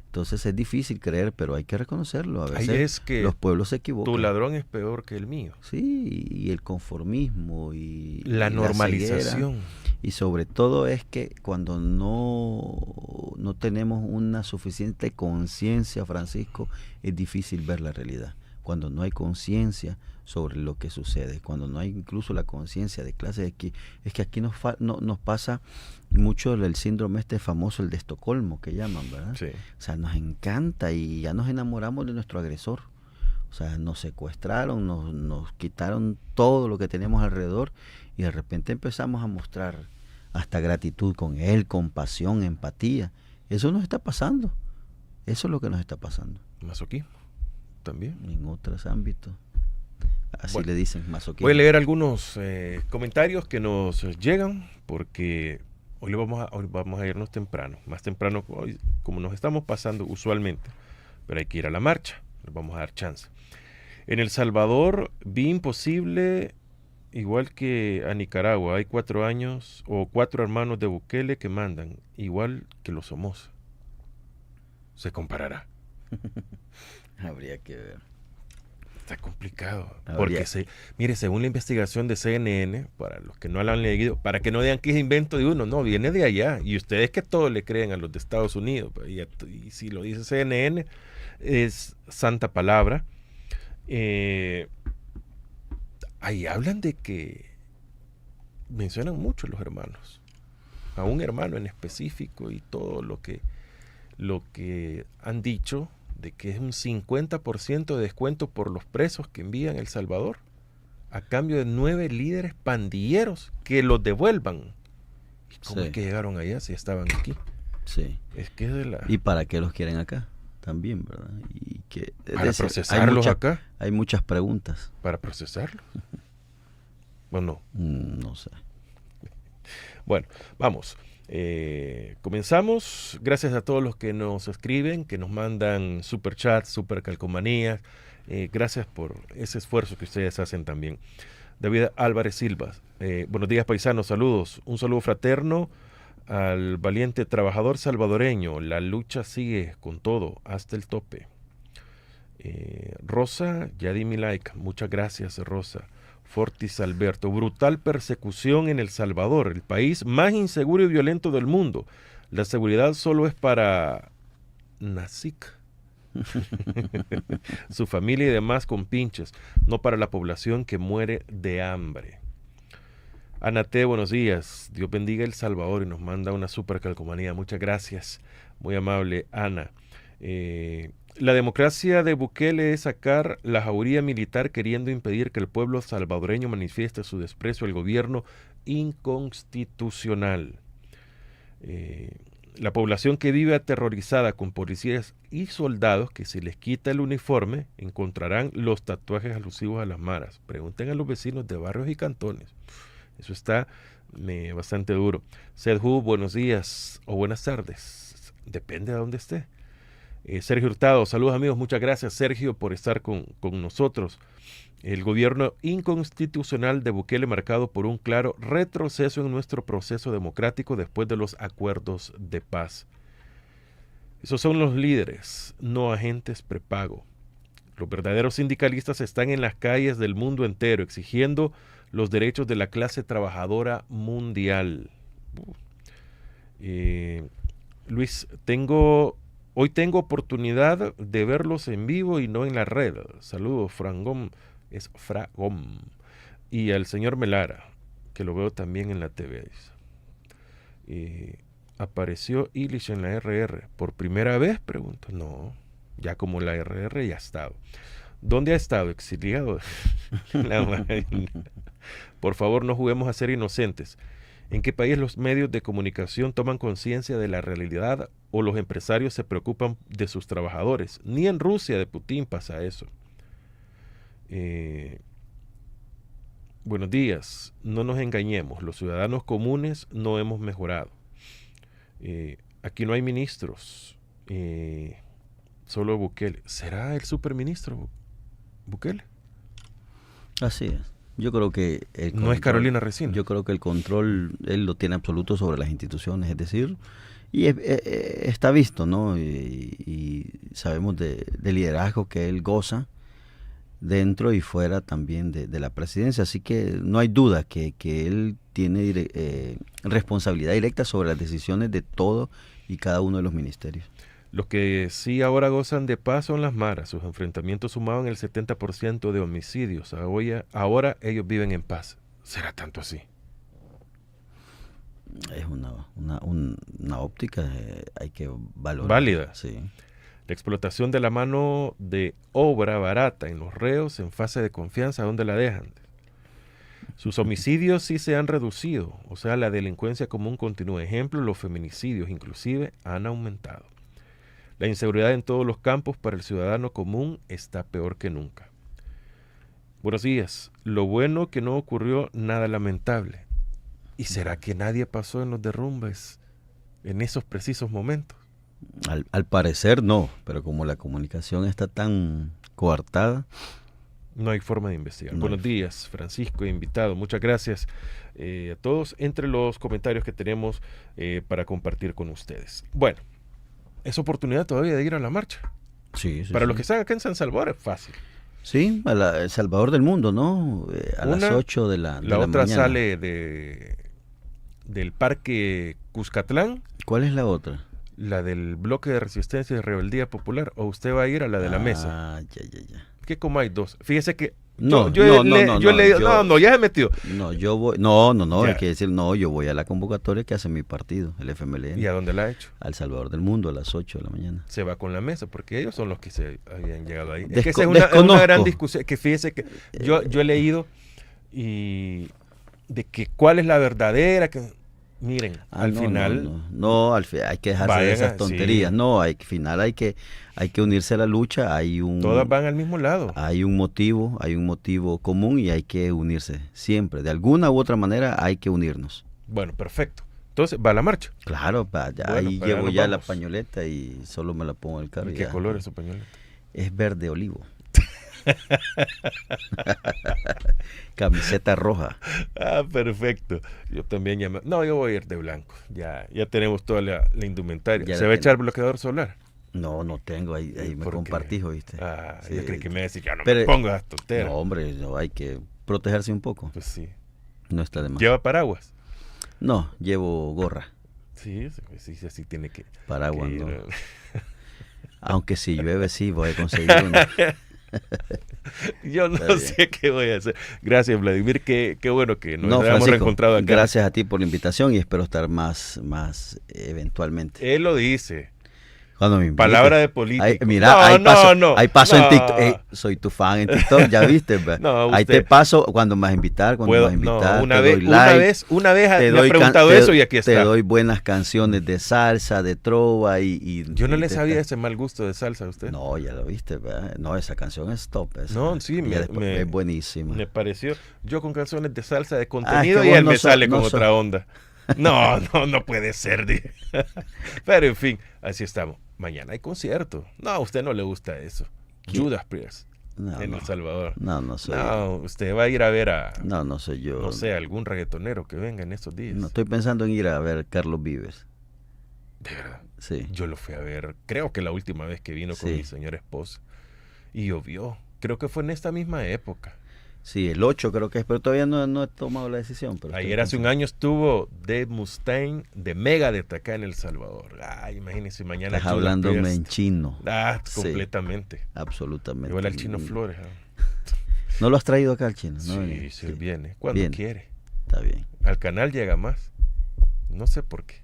Entonces es difícil creer, pero hay que reconocerlo. A veces es que los pueblos se equivocan. Tu ladrón es peor que el mío. Sí, y el conformismo y la normalización. Y sobre todo es que cuando no tenemos una suficiente conciencia, Francisco, es difícil ver la realidad. Cuando no hay conciencia sobre lo que sucede, cuando no hay incluso la conciencia de clase, es que aquí nos pasa mucho el síndrome famoso, el de Estocolmo, que llaman, ¿verdad? Sí. O sea, nos encanta y ya nos enamoramos de nuestro agresor. O sea, nos secuestraron, nos quitaron todo lo que tenemos alrededor y de repente empezamos a mostrar hasta gratitud con él, compasión, empatía. Eso nos está pasando. Eso es lo que nos está pasando. Masoquismo también. En otros ámbitos. Así le dicen, masoquismo. Voy a leer algunos comentarios que nos llegan, porque hoy vamos a irnos temprano, más temprano hoy, como nos estamos pasando usualmente, pero hay que ir a la marcha, les vamos a dar chance. En El Salvador vi imposible, igual que a Nicaragua, hay 4 hermanos de Bukele que mandan, igual que los Somoza. Se Habría que ver. Está complicado. Porque, mire, según la investigación de CNN, para los que no la han leído, para que no digan que es invento de uno, no, viene de allá. Y ustedes que todos le creen a los de Estados Unidos, y si lo dice CNN, es santa palabra. Ahí hablan de que mencionan mucho los hermanos, a un hermano en específico, y todo lo que han dicho, de que es un 50% de descuento por los presos que envían a El Salvador, a cambio de 9 líderes pandilleros que los devuelvan. ¿Y cómo es que llegaron allá si estaban aquí? Sí. Es que es de la... ¿Y para qué los quieren acá? También, ¿verdad? Y que, para procesarlos acá. Hay muchas preguntas. ¿Para procesarlos? ¿O no? No sé. Bueno, vamos. Comenzamos. Gracias a todos los que nos escriben, que nos mandan superchats, supercalcomanías. Gracias por ese esfuerzo que ustedes hacen también. David Álvarez Silva. Buenos días, paisanos. Saludos. Un saludo fraterno al valiente trabajador salvadoreño. La lucha sigue con todo hasta el tope. Rosa, ya di mi like. Muchas gracias, Rosa. Fortis Alberto, brutal persecución en El Salvador, el país más inseguro y violento del mundo. La seguridad solo es para Nasic, su familia y demás compinches, no para la población que muere de hambre. Anate, buenos días. Dios bendiga El Salvador, y nos manda una super calcomanía. Muchas gracias, muy amable Ana. La democracia de Bukele es sacar la jauría militar queriendo impedir que el pueblo salvadoreño manifieste su desprecio al gobierno inconstitucional. La población que vive aterrorizada con policías y soldados que se les quita el uniforme encontrarán los tatuajes alusivos a las maras. Pregunten a los vecinos de barrios y cantones. Eso está bastante duro. Sedhu, buenos días o buenas tardes. Depende de dónde esté. Sergio Hurtado, saludos amigos, muchas gracias Sergio por estar con nosotros. El gobierno inconstitucional de Bukele marcado por un claro retroceso en nuestro proceso democrático después de los acuerdos de paz. Esos son los líderes, no agentes prepago. Los verdaderos sindicalistas están en las calles del mundo entero exigiendo los derechos de la clase trabajadora mundial. Luis, hoy tengo oportunidad de verlos en vivo y no en la red. Saludos, Fragón, es Fragón. Y al señor Melara, que lo veo también en la TV. ¿Apareció Illich en la RR por primera vez? Pregunto. No, ya como la RR ya ha estado. ¿Dónde ha estado? Exiliado. Por favor, no juguemos a ser inocentes. ¿En qué país los medios de comunicación toman conciencia de la realidad o los empresarios se preocupan de sus trabajadores? Ni en Rusia de Putin pasa eso. Buenos días. No nos engañemos. Los ciudadanos comunes no hemos mejorado. Aquí no hay ministros. Solo Bukele. ¿Será el superministro Bukele? Así es. Yo creo que no es Carolina Resina. Yo creo que el control él lo tiene absoluto sobre las instituciones, es decir, y está visto, ¿no? Y sabemos del liderazgo que él goza dentro y fuera también de la presidencia, así que no hay duda que él tiene responsabilidad directa sobre las decisiones de todo y cada uno de los ministerios. Los que sí ahora gozan de paz son las maras. Sus enfrentamientos sumaban el 70% de homicidios. Ahora ellos viven en paz. ¿Será tanto así? Es una óptica hay que valorar. Válida. Sí. La explotación de la mano de obra barata en los reos en fase de confianza, ¿dónde la dejan? Sus homicidios sí se han reducido. O sea, la delincuencia común continúa. Ejemplo, los feminicidios inclusive han aumentado. La inseguridad en todos los campos para el ciudadano común está peor que nunca. Buenos días. Lo bueno que no ocurrió nada lamentable. ¿Y será que nadie pasó en los derrumbes en esos precisos momentos? Al parecer no, pero como la comunicación está tan coartada, no hay forma de investigar. Buenos días, Francisco, invitado. Muchas gracias a todos entre los comentarios que tenemos para compartir con ustedes. Bueno. ¿Es oportunidad todavía de ir a la marcha? Sí. Para los que están acá en San Salvador es fácil. Sí, El Salvador del Mundo, ¿no? A las 8 de la mañana. La otra sale del Parque Cuscatlán. ¿Cuál es la otra? La del Bloque de Resistencia y Rebeldía Popular. ¿O usted va a ir a la de la mesa? Ah, ya. ¿Qué como hay dos? Fíjese que No, ya se metió. No, yo voy, hay que decir, yo voy a la convocatoria que hace mi partido, el FMLN. ¿Y a dónde la ha hecho? Al Salvador del Mundo a las 8 de la mañana. Se va con la mesa, porque ellos son los que se habían llegado ahí. Es que esa es una gran discusión, que fíjese que yo he leído y de que cuál es la verdadera, que miren, al final... hay que dejarse de esas tonterías. Sí. No, al final hay que unirse a la lucha. Todas van al mismo lado. Hay un motivo común y hay que unirse siempre. De alguna u otra manera hay que unirnos. Bueno, perfecto. Entonces, ¿va a la marcha? Claro, ahí llevo ya la pañoleta y solo me la pongo en el carro. ¿Y qué color es su pañoleta? Es verde olivo. Camiseta roja. Perfecto. Yo también yo voy a ir de blanco. Ya tenemos toda la indumentaria. ¿Se va a echar bloqueador solar? No tengo. Ahí me compartís, ¿oíste? Sí. Yo creí que me decís, no me pongas tontera. No, hombre, hay que protegerse un poco. Pues sí. No está de más. ¿Lleva paraguas? No, llevo gorra. Sí, así tiene que... Paraguas, que no. Aunque si llueve, sí, voy a conseguir uno. Yo no sé qué voy a hacer. Gracias, Vladimir, qué bueno que nos hayamos reencontrado acá. Gracias a ti por la invitación y espero estar más eventualmente. Él lo dice. Cuando me invite. Palabra de político. Ahí paso en TikTok. Soy tu fan en TikTok, ya viste. Ahí te paso cuando me vas a invitar. Una vez me ha preguntado eso y aquí está. Te doy buenas canciones de salsa, de trova y yo no le sabía ese mal gusto de salsa a usted. No, ya lo viste. No, esa canción es top. Sí, es buenísima. Me pareció. Yo con canciones de salsa de contenido y él me sale con otra onda. No puede ser. Pero en fin, así estamos. Mañana hay concierto. No, a usted no le gusta eso. Judas Priest en El Salvador. No soy yo. Usted va a ir a ver a... No soy yo. No sé, algún reggaetonero que venga en estos días. No, estoy pensando en ir a ver Carlos Vives. ¿De verdad? Sí. Yo lo fui a ver, creo que la última vez que vino con mi señora esposa. Y llovió. Creo que fue en esta misma época. Sí, el 8 creo que es, pero todavía no he tomado la decisión. Pero ayer hace un año estuvo Dave Mustaine de Megadeth acá en El Salvador. Ay, imagínense, mañana. Estás hablándome en chino. Completamente. Sí, absolutamente. Igual al Chino Flores. ¿No lo has traído acá al Chino? Sí, sí, viene. Cuando quiere. Está bien. Al canal llega más. No sé por qué.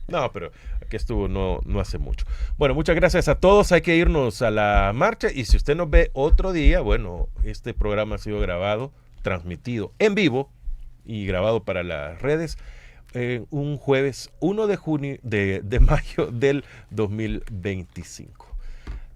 No, pero aquí estuvo no hace mucho. Bueno, muchas gracias a todos. Hay que irnos a la marcha. Y si usted nos ve otro día, bueno, este programa ha sido grabado, transmitido en vivo y grabado para las redes un jueves 1 de mayo del 2025.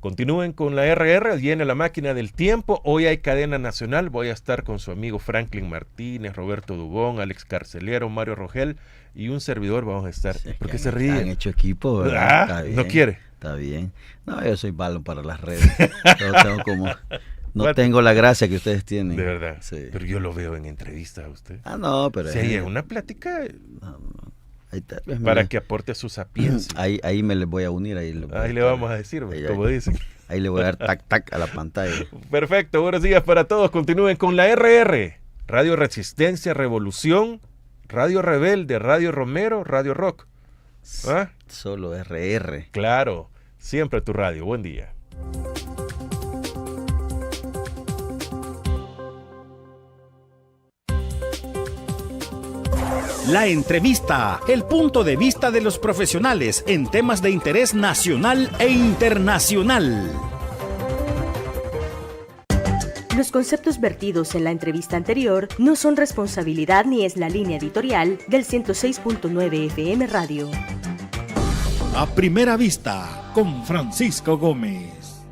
Continúen con la RR, viene la máquina del tiempo. Hoy hay cadena nacional. Voy a estar con su amigo Franklin Martínez, Roberto Dubón, Alex Carcelero, Mario Rogel y un servidor. Vamos a estar. ¿Por qué se ríen? Han hecho equipo, ¿verdad? ¿No quiere? Está bien. No, yo soy malo para las redes. Tengo la gracia que ustedes tienen. De verdad. Sí. Pero yo lo veo en entrevistas a usted. No, pero... Sí, es una plática... No. Para que aporte su sapiencia. Ahí me les voy a unir. Ahí le vamos a decir, como dicen. Ahí le voy a dar tac a la pantalla. Perfecto, buenos días para todos. Continúen con la RR, Radio Resistencia, Revolución, Radio Rebelde, Radio Romero, Radio Rock. Solo RR. Claro, siempre tu radio. Buen día. La entrevista, el punto de vista de los profesionales en temas de interés nacional e internacional. Los conceptos vertidos en la entrevista anterior no son responsabilidad ni es la línea editorial del 106.9 FM Radio. A primera vista, con Francisco Gómez.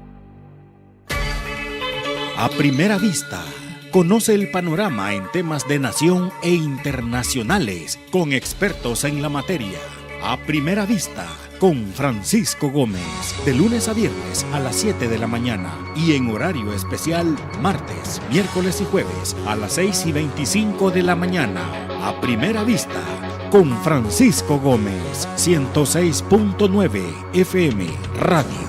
A primera vista. Conoce el panorama en temas de nación e internacionales con expertos en la materia. A primera vista, con Francisco Gómez, de lunes a viernes a las 7 de la mañana y en horario especial martes, miércoles y jueves a las 6:25 de la mañana. A primera vista, con Francisco Gómez, 106.9 FM Radio.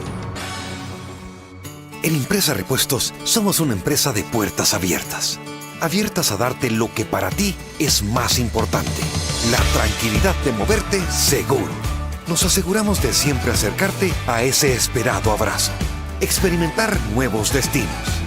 En Impresa Repuestos somos una empresa de puertas abiertas. Abiertas a darte lo que para ti es más importante. La tranquilidad de moverte seguro. Nos aseguramos de siempre acercarte a ese esperado abrazo. Experimentar nuevos destinos.